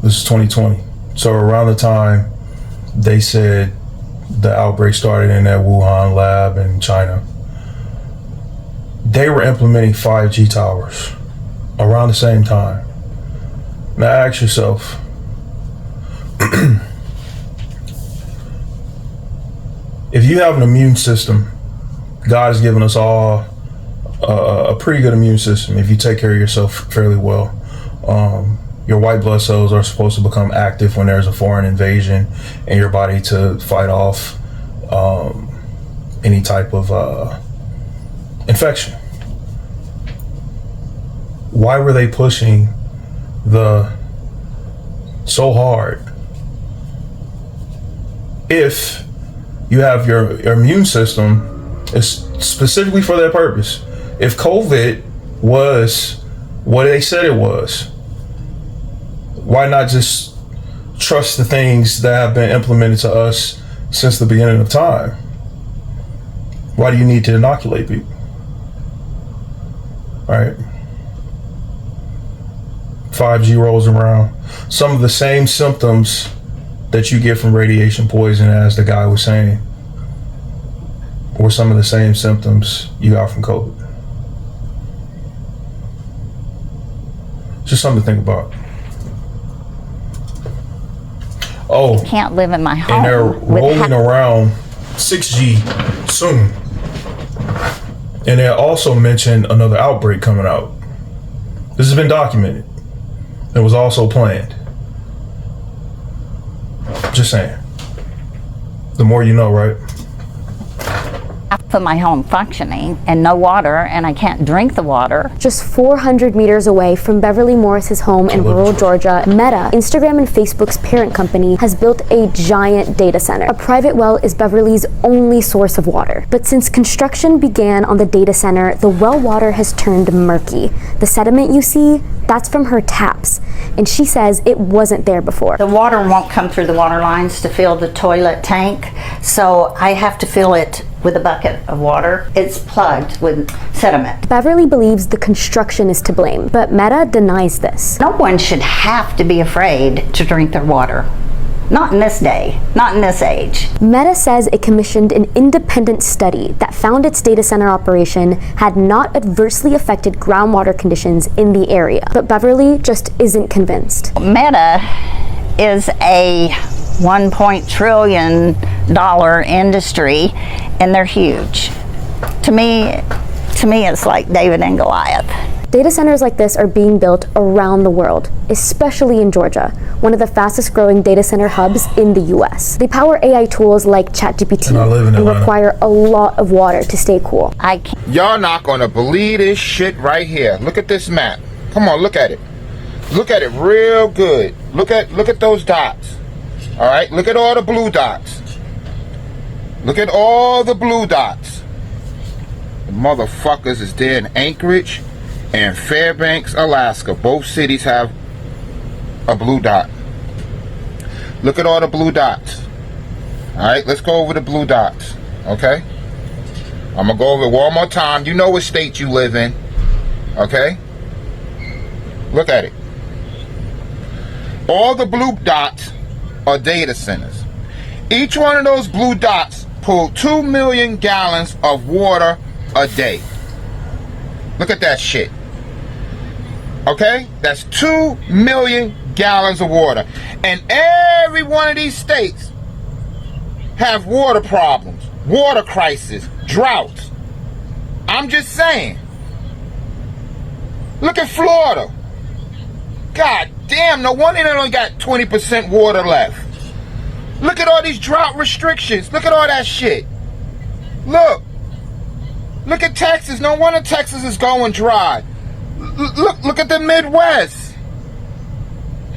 this is 2020, so around the time they said the outbreak started in that Wuhan lab in China, they were implementing 5G towers around the same time. Now ask yourself, if you have an immune system, God has given us all a pretty good immune system if you take care of yourself fairly well. Your white blood cells are supposed to become active when there's a foreign invasion in your body to fight off any type of infection. Why were they pushing so hard if you have your immune system is specifically for that purpose? If COVID was what they said it was, why not just trust the things that have been implemented to us since the beginning of time? Why do you need to inoculate people? All right. 5G rolls around. Some of the same symptoms that you get from radiation poison, as the guy was saying, were some of the same symptoms you got from COVID. Just something to think about. Oh, can't live in my home. And they're rolling around 6G soon. And they also mentioned another outbreak coming out. This has been documented. It was also planned. Just saying. The more you know, right? Half of my home functioning and no water, and I can't drink the water. Just 400 meters away from Beverly Morris's home in rural Georgia, Meta, Instagram and Facebook's parent company, has built a giant data center. A private well is Beverly's only source of water. But since construction began on the data center, the well water has turned murky. The sediment you see, that's from her taps. And she says it wasn't there before. The water won't come through the water lines to fill the toilet tank, so I have to fill it with a bucket of water. It's plugged with sediment. Beverly believes the construction is to blame, but Meta denies this. No one should have to be afraid to drink their water. Not in this day, not in this age. Meta says it commissioned an independent study that found its data center operation had not adversely affected groundwater conditions in the area. But Beverly just isn't convinced. Meta is a $1 trillion industry, and they're huge. To me, it's like David and Goliath. Data centers like this are being built around the world, especially in Georgia, one of the fastest growing data center hubs in the US. They power AI tools like ChatGPT and require a lot of water to stay cool. Y'all not gonna believe this shit right here. Look at this map. Come on, look at it. Look at it real good. Look at those dots. All right, look at all the blue dots. Look at all the blue dots. The motherfuckers is there in Anchorage and Fairbanks, Alaska. Both cities have a blue dot. Look at all the blue dots. All right, let's go over the blue dots, okay? I'm gonna go over it one more time. You know what state you live in, okay? Look at it. All the blue dots are data centers. Each one of those blue dots pull 2 million gallons of water a day. Look at that shit. Okay? That's 2 million gallons of water. And every one of these states have water problems, water crisis, droughts. I'm just saying. Look at Florida. God damn, no wonder they only got 20% water left. Look at all these drought restrictions. Look at all that shit. Look at Texas. No wonder Texas is going dry. Look at the Midwest.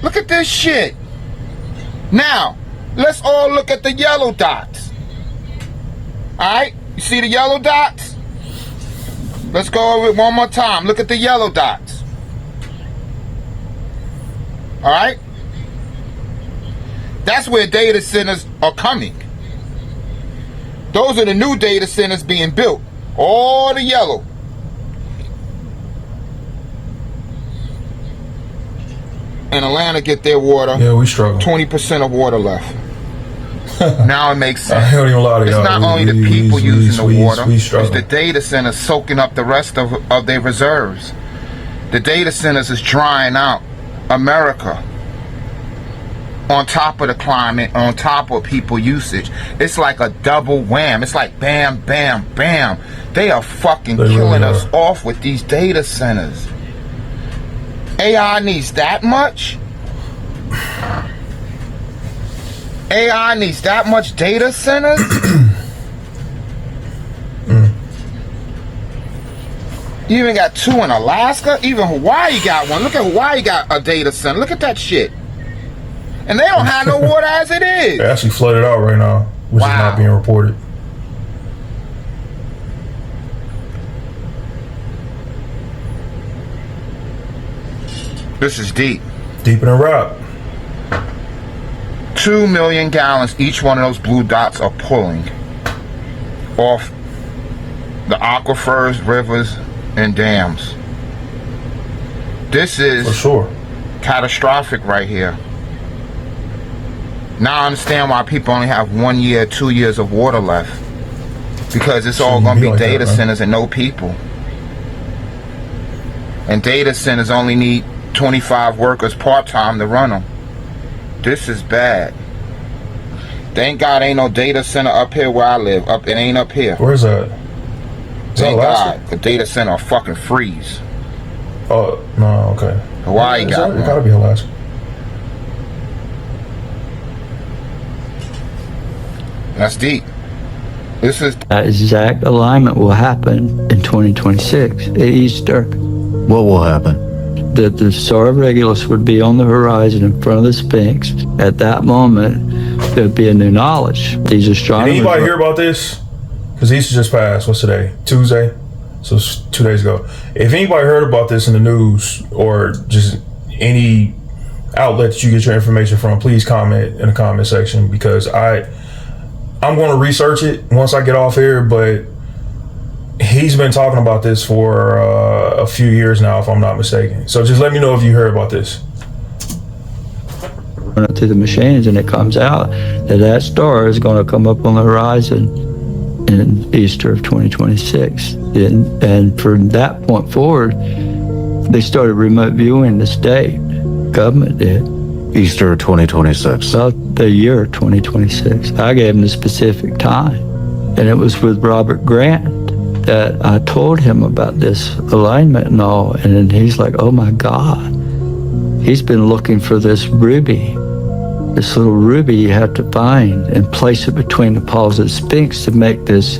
Look at this shit. Now, let's all look at the yellow dots. Alright? You see the yellow dots? Let's go over it one more time. Look at the yellow dots. Alright? That's where data centers are coming. Those are the new data centers being built. All the yellow. And Atlanta get their water. Yeah, we struggle. 20% of water left. Now it makes sense. I don't even lie to it's y'all. not only the people using the water, it's the data centers soaking up the rest of their reserves. The data centers is drying out America. On top of the climate, on top of people usage. It's like a double wham. It's like bam, bam, bam. They are fucking killing us off with these data centers. AI needs that much? AI needs that much data centers? You even got 2 in Alaska? Even Hawaii got one. Look at Hawaii got a data center. Look at that shit. And they don't have no water as it is. They're actually flooded out right now, which is not being reported. This is deep. Deeper than rap. 2 million gallons each one of those blue dots are pulling off the aquifers, rivers, and dams. This is for sure catastrophic right here. Now I understand why people only have 1 year, 2 years of water left. Because it's all going to be like data that, centers and no people. And data centers only need 25 workers part-time to run them. This is bad. Thank God ain't no data center up here where I live. It ain't up here. Where's that? Thank God the data center will fucking freeze. Oh, no, okay. Hawaii got It one. gotta be Alaska. That's deep. This is that exact alignment will happen in 2026 at Easter. What will happen? That the Star of Regulus would be on the horizon in front of the Sphinx. At that moment, there'd be a new knowledge. These Did astronomers. anybody hear about this? Because Easter just passed. What's today? Tuesday? So it's 2 days ago. If anybody heard about this in the news or just any outlet that you get your information from, please comment in the comment section, because I'm going to research it once I get off here, but he's been talking about this for a few years now, if I'm not mistaken. So just let me know if you heard about this. Run it through the machines, and it comes out that star is going to come up on the horizon in Easter of 2026. And from that point forward, they started remote viewing the state. Government did. Easter 2026. About the year 2026. I gave him the specific time. And it was with Robert Grant that I told him about this alignment and all. And then he's like, oh my God. He's been looking for this ruby. This little ruby you have to find and place it between the paws of the Sphinx to make this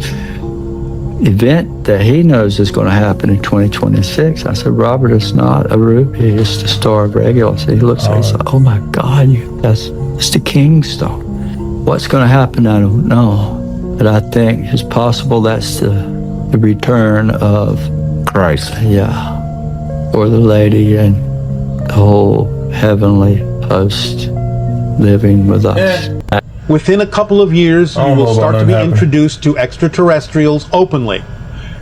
event that he knows is going to happen in 2026. I said, Robert, it's not a ruby, it's the Star of Regulus. He looks at it, he's like, oh my God, it's the King's Star. What's going to happen, I don't know. But I think it's possible that's the return of Christ. Yeah. Or the lady and the whole heavenly host living with us. Within a couple of years, you will start to be introduced to extraterrestrials openly,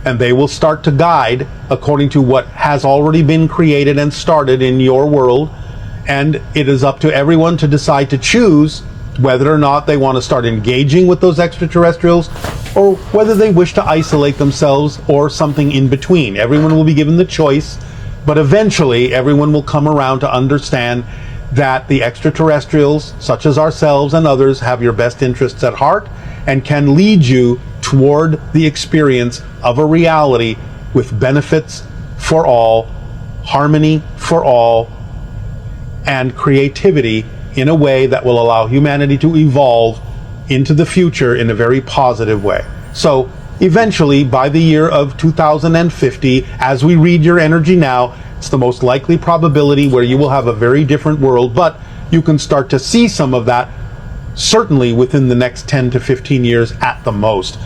and they will start to guide according to what has already been created and started in your world, and it is up to everyone to decide to choose whether or not they want to start engaging with those extraterrestrials or whether they wish to isolate themselves or something in between. Everyone will be given the choice, but eventually everyone will come around to understand that the extraterrestrials, such as ourselves and others, have your best interests at heart and can lead you toward the experience of a reality with benefits for all, harmony for all, and creativity in a way that will allow humanity to evolve into the future in a very positive way. So eventually, by the year of 2050, as we read your energy now, it's the most likely probability where you will have a very different world, but you can start to see some of that certainly within the next 10 to 15 years at the most,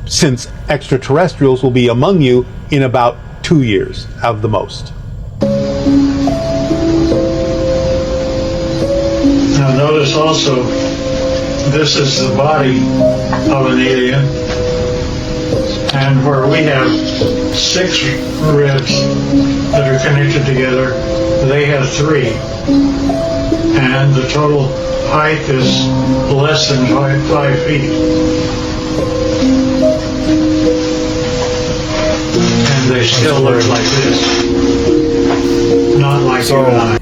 since extraterrestrials will be among you in about 2 years at the most. Now notice also, this is the body of an alien, and where we have 6 ribs that are connected together, they have 3. And the total height is less than 5 feet. And they still look like this. Not like you and I.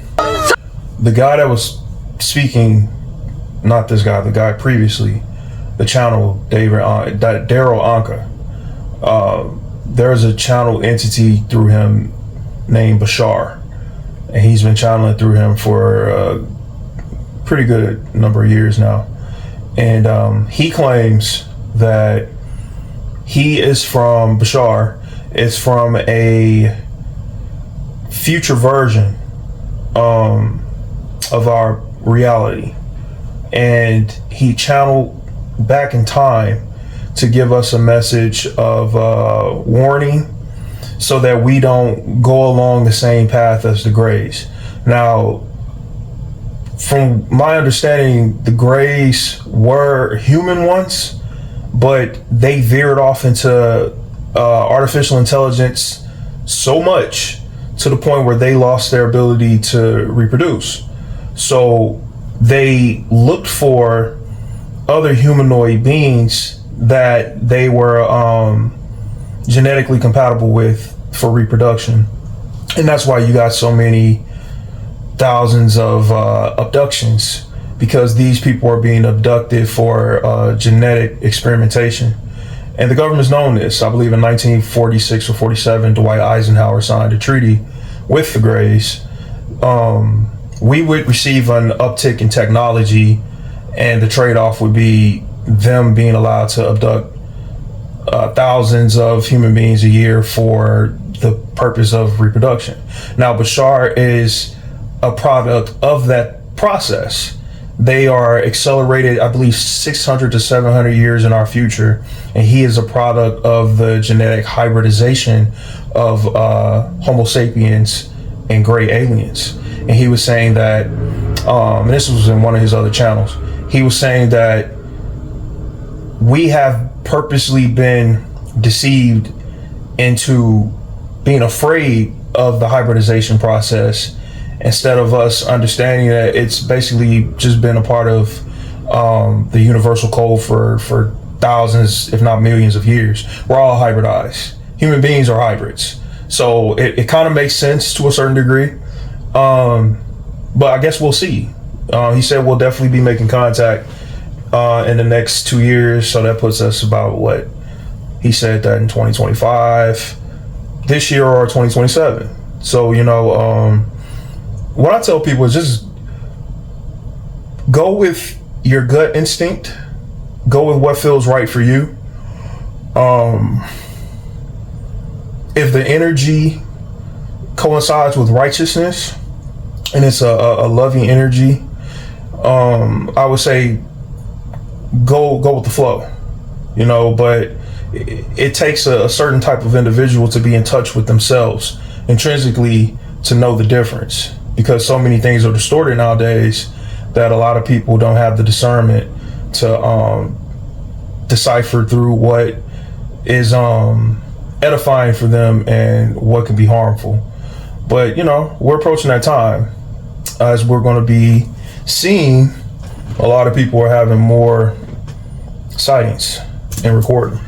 The guy that was speaking, not this guy, the guy previously, the channel, Daryl Anka, there's a channel entity through him named Bashar, and he's been channeling through him for a pretty good number of years now. And he claims that he is from, Bashar is from a future version of our reality, and he channeled back in time to give us a message of warning so that we don't go along the same path as the Greys. Now, from my understanding, the Greys were human once, but they veered off into artificial intelligence so much to the point where they lost their ability to reproduce. So they looked for other humanoid beings that they were genetically compatible with for reproduction. And that's why you got so many thousands of abductions, because these people are being abducted for genetic experimentation. And the government's known this. I believe in 1946 or 47, Dwight Eisenhower signed a treaty with the Greys. We would receive an uptick in technology, and the trade-off would be them being allowed to abduct thousands of human beings a year for the purpose of reproduction. Now, Bashar is a product of that process. They are accelerated, I believe, 600 to 700 years in our future, and he is a product of the genetic hybridization of Homo sapiens and gray aliens. And he was saying that, and this was in one of his other channels, he was saying that we have purposely been deceived into being afraid of the hybridization process, instead of us understanding that it's basically just been a part of the universal code for thousands, if not millions of years. We're all hybridized. Human beings are hybrids. So it kind of makes sense to a certain degree. But I guess we'll see. He said we'll definitely be making contact in the next 2 years. So that puts us about what? He said that in 2025, this year or 2027. So, you know, what I tell people is just go with your gut instinct. Go with what feels right for you. If the energy coincides with righteousness and it's a loving energy, I would say go with the flow, you know. But it takes a certain type of individual to be in touch with themselves intrinsically to know the difference, because so many things are distorted nowadays that a lot of people don't have the discernment to decipher through what is edifying for them and what can be harmful. But you know, we're approaching that time as we're going to be seeing a lot of people are having more sightings and recording.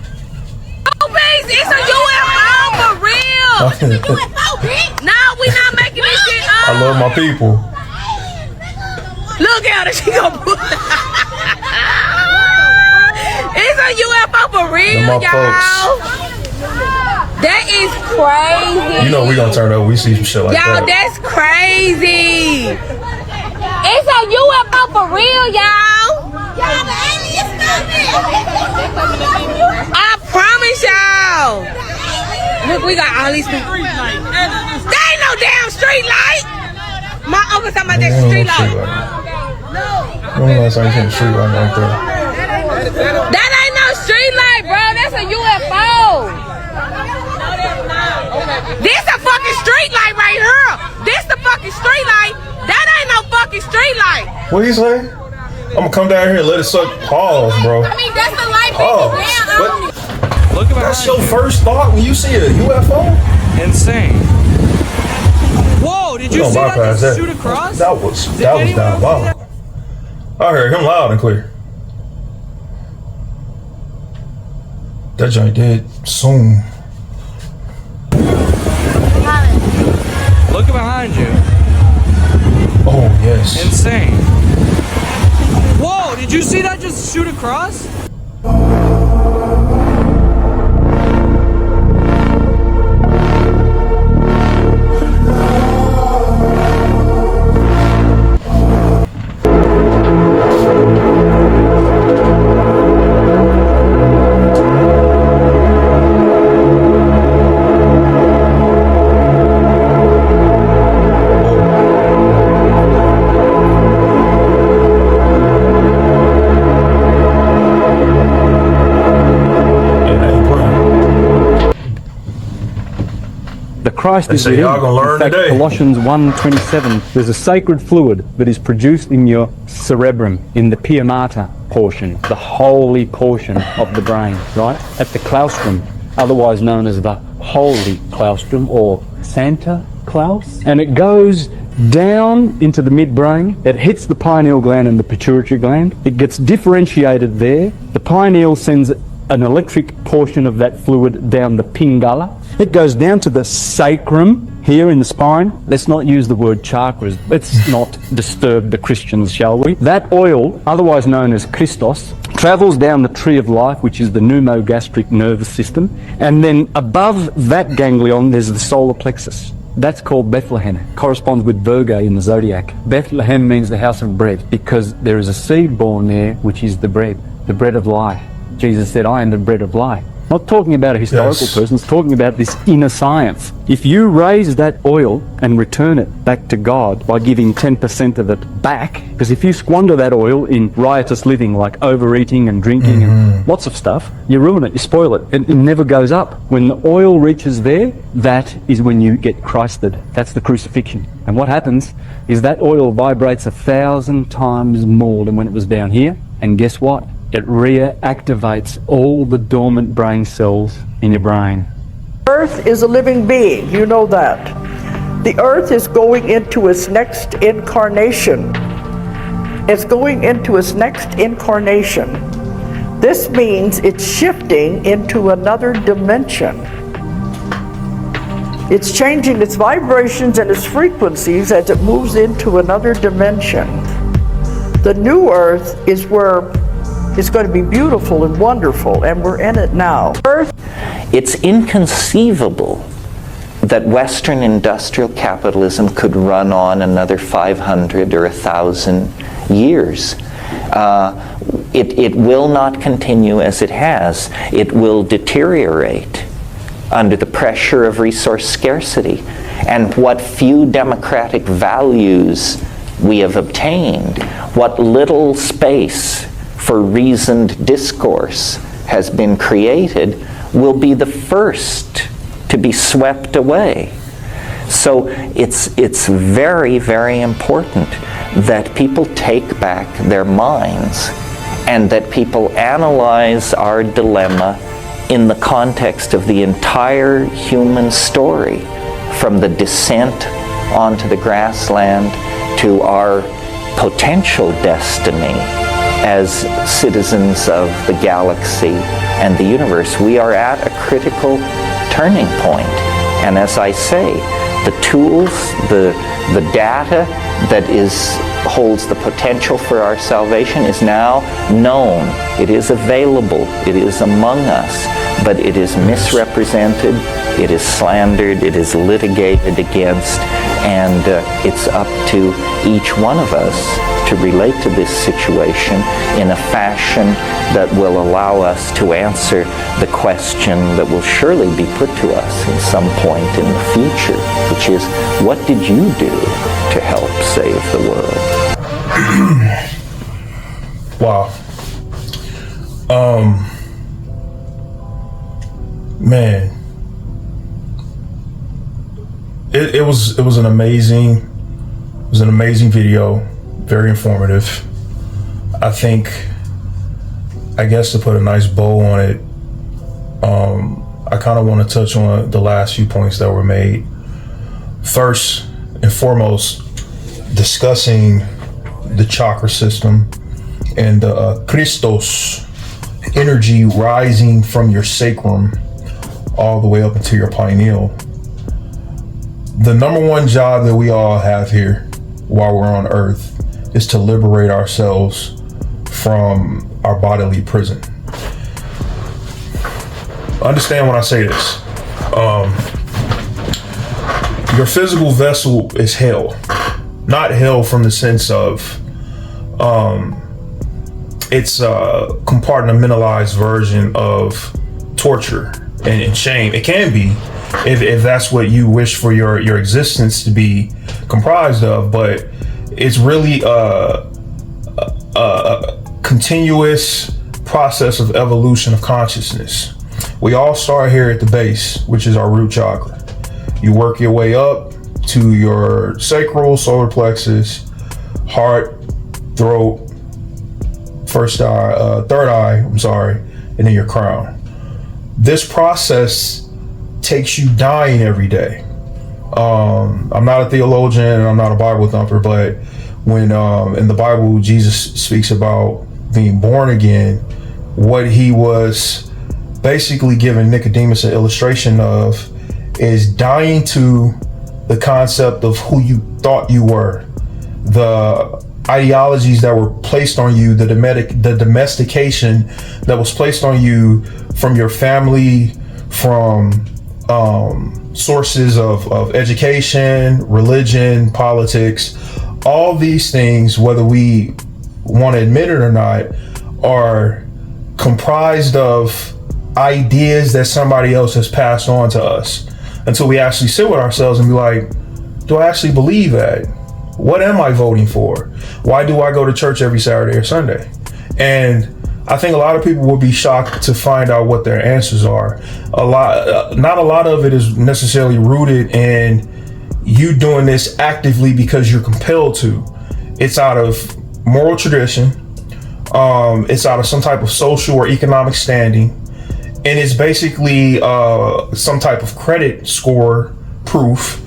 It's a UFO for real. It's a UFO, bitch. No, we not making this shit up. I love my people. Look at her, she gonna put. It's a UFO for real, my y'all. That is crazy. You know we gonna turn up. We see some shit like y'all, that. That's crazy. It's a UFO for real, y'all. Y'all, the aliens coming. I promise y'all. Look, we got all these people. There ain't no damn street light. My uncle talking about that street light. When last time you seen a street light like that? That ain't no street light, bro. That's a UFO. This a fucking street light right here. This the fucking street light. That ain't no fucking street light. What you say? I'm gonna come down here and let it suck. Pause, bro. I mean, that's the light. Pause. Look at that's your first thought when you see a UFO? Insane. Whoa, did you see that just shoot across? That was diabolical. I heard him loud and clear. That joint did soon. Look behind you. Oh, yes. Insane. Whoa, did you see that just shoot across? Christ is within. In fact, Colossians 1:27, there's a sacred fluid that is produced in your cerebrum, in the pia mater portion, the holy portion of the brain, right? At the claustrum, otherwise known as the holy claustrum or Santa Klaus, and it goes down into the midbrain. It hits the pineal gland and the pituitary gland. It gets differentiated there. The pineal sends an electric portion of that fluid down the pingala. It goes down to the sacrum here in the spine. Let's not use the word chakras. Let's not disturb the Christians, shall we? That oil, otherwise known as Christos, travels down the tree of life, which is the pneumogastric nervous system, and then above that ganglion there's the solar plexus. That's called Bethlehem. It corresponds with Virgo in the zodiac. Bethlehem means the house of bread, because there is a seed born there, which is the bread of life. Jesus said, I am the bread of life. Not talking about a historical person, it's talking about this inner science. If you raise that oil and return it back to God by giving 10% of it back, because if you squander that oil in riotous living like overeating and drinking and lots of stuff, you ruin it, you spoil it, and it never goes up. When the oil reaches there, that is when you get Christed. That's the crucifixion. And what happens is that oil vibrates 1,000 times more than when it was down here, and guess what? It reactivates all the dormant brain cells in your brain. Earth is a living being, you know that. The Earth is going into its next incarnation. It's going into its next incarnation. This means it's shifting into another dimension. It's changing its vibrations and its frequencies as it moves into another dimension. The new Earth is where it's going to be beautiful and wonderful, and we're in it now. It's inconceivable that Western industrial capitalism could run on another 500 or 1,000 years. It will not continue as it has. It will deteriorate under the pressure of resource scarcity. And what few democratic values we have obtained, what little space for reasoned discourse has been created, will be the first to be swept away. So it's very, very important that people take back their minds and that people analyze our dilemma in the context of the entire human story, from the descent onto the grassland to our potential destiny as citizens of the galaxy and the universe. We are at a critical turning point. And as I say, the tools, the data that holds the potential for our salvation is now known. It is available. It is among us. But it is misrepresented, it is slandered, it is litigated against, and it's up to each one of us to relate to this situation in a fashion that will allow us to answer the question that will surely be put to us at some point in the future, which is, what did you do to help save the world? Wow. Man, it was an amazing video, very informative. I guess to put a nice bow on it, I kind of want to touch on the last few points that were made. First and foremost, discussing the chakra system and the Christos energy rising from your sacrum all the way up into your pineal. The number one job that we all have here while we're on Earth is to liberate ourselves from our bodily prison. Understand when I say this. Your physical vessel is hell. Not hell from the sense of it's a compartmentalized version of torture and shame. It can be, if that's what you wish for your existence to be comprised of, but it's really a continuous process of evolution of consciousness. We all start here at the base, which is our root chakra. You work your way up to your sacral, solar plexus, heart, throat, third eye, and then your crown. This process takes you dying every day. I'm not a theologian and I'm not a Bible thumper, but when in the Bible Jesus speaks about being born again, what he was basically giving Nicodemus an illustration of is dying to the concept of who you thought you were, the ideologies that were placed on you, the domestication that was placed on you from your family, from sources of education, religion, politics. All these things, whether we want to admit it or not, are comprised of ideas that somebody else has passed on to us, until we actually sit with ourselves and be like, do I actually believe that? What am I voting for? Why do I go to church every Saturday or Sunday? And I think a lot of people will be shocked to find out what their answers are. Not a lot of it is necessarily rooted in you doing this actively because you're compelled to. It's out of moral tradition. It's out of some type of social or economic standing. And it's basically some type of credit score proof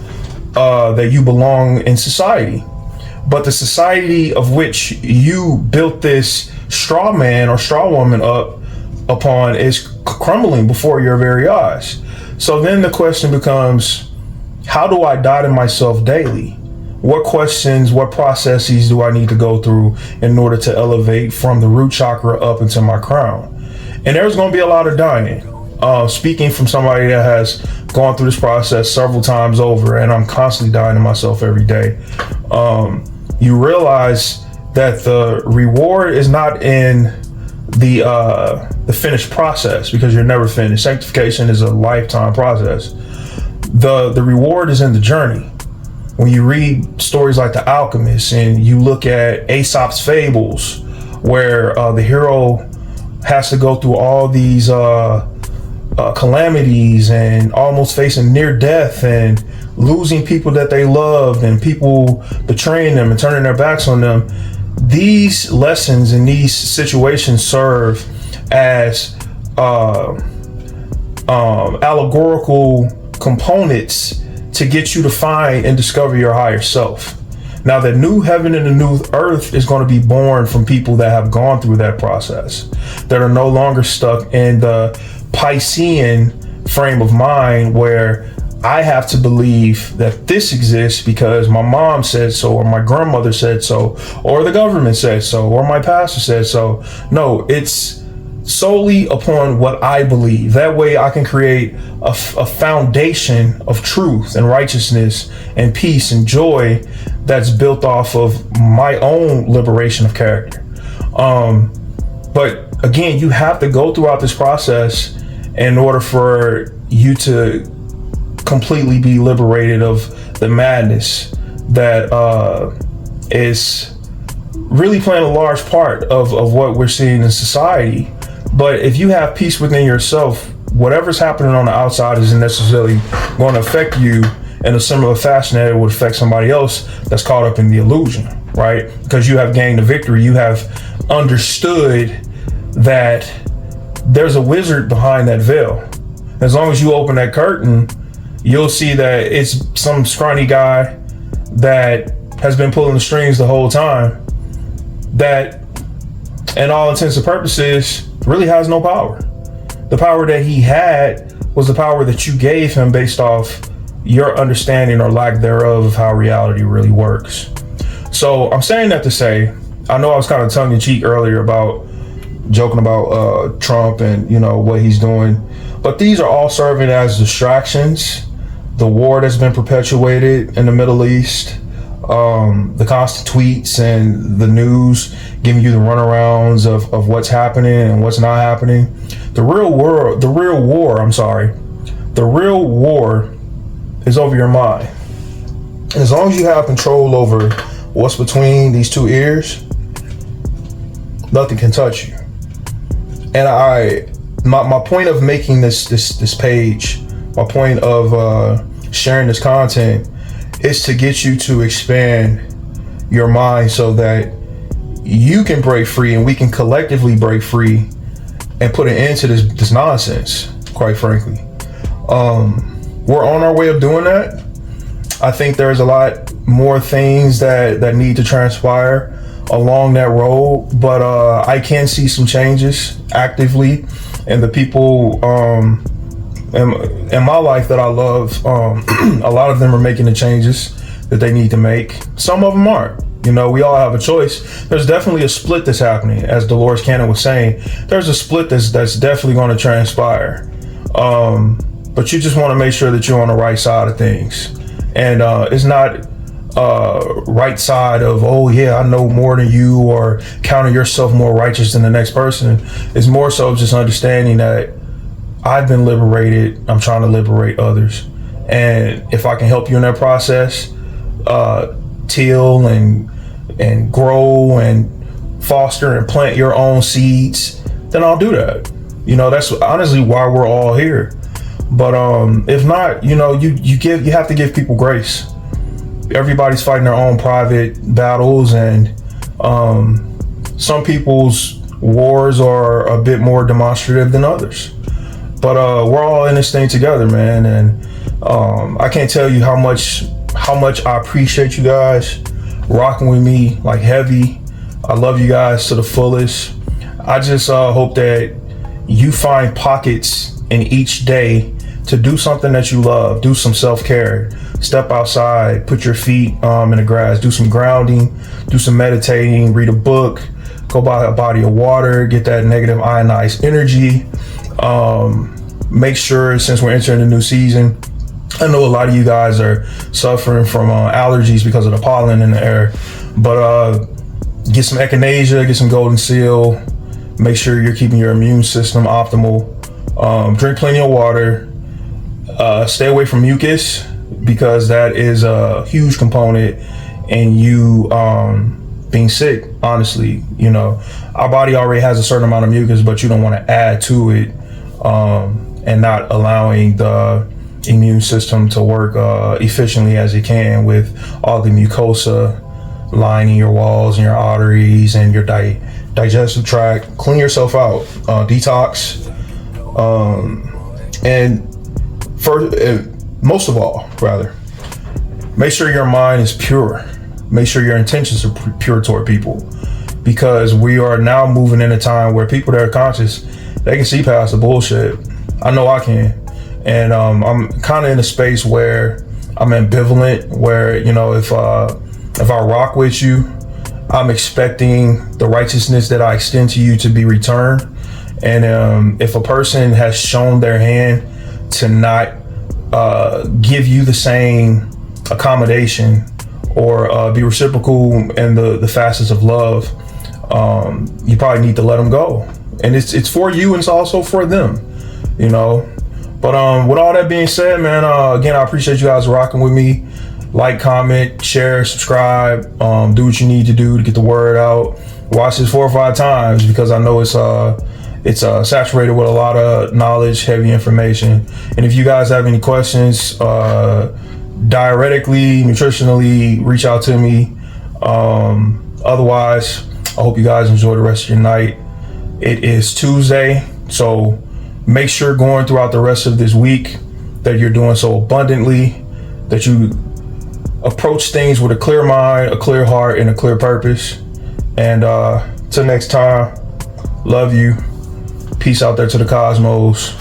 that you belong in society. But the society of which you built this straw man or straw woman up upon is crumbling before your very eyes. So then the question becomes, how do I die to myself daily? What questions, what processes do I need to go through in order to elevate from the root chakra up into my crown? And there's going to be a lot of dying. Speaking from somebody that has gone through this process several times over, and I'm constantly dying to myself every day. You realize that the reward is not in the finished process, because you're never finished. Sanctification is a lifetime process. The reward is in the journey. When you read stories like The Alchemist and you look at Aesop's fables, where the hero has to go through all these calamities and almost facing near death and losing people that they loved and people betraying them and turning their backs on them. These lessons and these situations serve as allegorical components to get you to find and discover your higher self. Now, the new heaven and the new earth is going to be born from people that have gone through that process, that are no longer stuck in the Piscean frame of mind where I have to believe that this exists because my mom said so, or my grandmother said so, or the government said so, or my pastor said so. No, it's solely upon what I believe. That way I can create a foundation of truth and righteousness and peace and joy that's built off of my own liberation of character. But again, you have to go throughout this process in order for you to completely be liberated of the madness that is really playing a large part of what we're seeing in society. But if you have peace within yourself, whatever's happening on the outside isn't necessarily going to affect you in a similar fashion that it would affect somebody else that's caught up in the illusion, right? Because you have gained a victory. You have understood that there's a wizard behind that veil. As long as you open that curtain, you'll see that it's some scrawny guy that has been pulling the strings the whole time, that in all intents and purposes really has no power. The power that he had was the power that you gave him based off your understanding or lack thereof of how reality really works. So I'm saying that to say, I know I was kind of tongue in cheek earlier about joking about Trump and what he's doing, but these are all serving as distractions. The war that's been perpetuated in the Middle East, the constant tweets and the news giving you the runarounds of what's happening and what's not happening. The real war is over your mind. And as long as you have control over what's between these two ears, nothing can touch you. And my point of making this page, my point of sharing this content is to get you to expand your mind so that you can break free and we can collectively break free and put an end to this nonsense, quite frankly. We're on our way of doing that. I think there's a lot more things that need to transpire along that road, but I can see some changes actively, and the people in my life that I love, a lot of them are making the changes that they need to make. Some of them aren't. You know, we all have a choice. There's definitely a split that's happening, as Dolores Cannon was saying. There's a split that's definitely going to transpire, but you just want to make sure that you're on the right side of things, and it's not right side of, oh yeah, I know more than you, or counting yourself more righteous than the next person. It's more so just understanding that I've been liberated, I'm trying to liberate others, and if I can help you in that process, till and grow and foster and plant your own seeds, then I'll do that. You know, that's honestly why we're all here. But if not, you know, you have to give people grace. Everybody's fighting their own private battles, and some people's wars are a bit more demonstrative than others. But we're all in this thing together, man, and I can't tell you how much I appreciate you guys rocking with me like heavy. I love you guys to the fullest. I just hope that you find pockets in each day to do something that you love. Do some self-care. Step outside, put your feet in the grass, do some grounding, do some meditating, read a book, go by a body of water, get that negative ionized energy. Make sure, since we're entering a new season, I know a lot of you guys are suffering from allergies because of the pollen in the air, but get some echinacea, get some golden seal, make sure you're keeping your immune system optimal. Drink plenty of water, stay away from mucus, because that is a huge component in you being sick. Honestly, you know, our body already has a certain amount of mucus, but you don't want to add to it, and not allowing the immune system to work efficiently as it can, with all the mucosa lining your walls and your arteries and your digestive tract. Clean yourself out, detox, and most of all, rather, make sure your mind is pure. Make sure your intentions are pure toward people, because we are now moving in a time where people that are conscious, they can see past the bullshit. I know I can. And I'm kind of in a space where I'm ambivalent, where, you know, if I rock with you, I'm expecting the righteousness that I extend to you to be returned. And if a person has shown their hand to not give you the same accommodation or be reciprocal in the facets of love, you probably need to let them go. And it's for you, and it's also for them, you know. But with all that being said, man, again, I appreciate you guys rocking with me. Like, comment, share, subscribe, do what you need to do to get the word out. Watch this 4 or 5 times, because I know it's saturated with a lot of knowledge, heavy information. And if you guys have any questions, diuretically, nutritionally, reach out to me. Otherwise, I hope you guys enjoy the rest of your night. It is Tuesday, so make sure going throughout the rest of this week that you're doing so abundantly, that you approach things with a clear mind, a clear heart, and a clear purpose. And till next time, love you. Peace out there to the cosmos.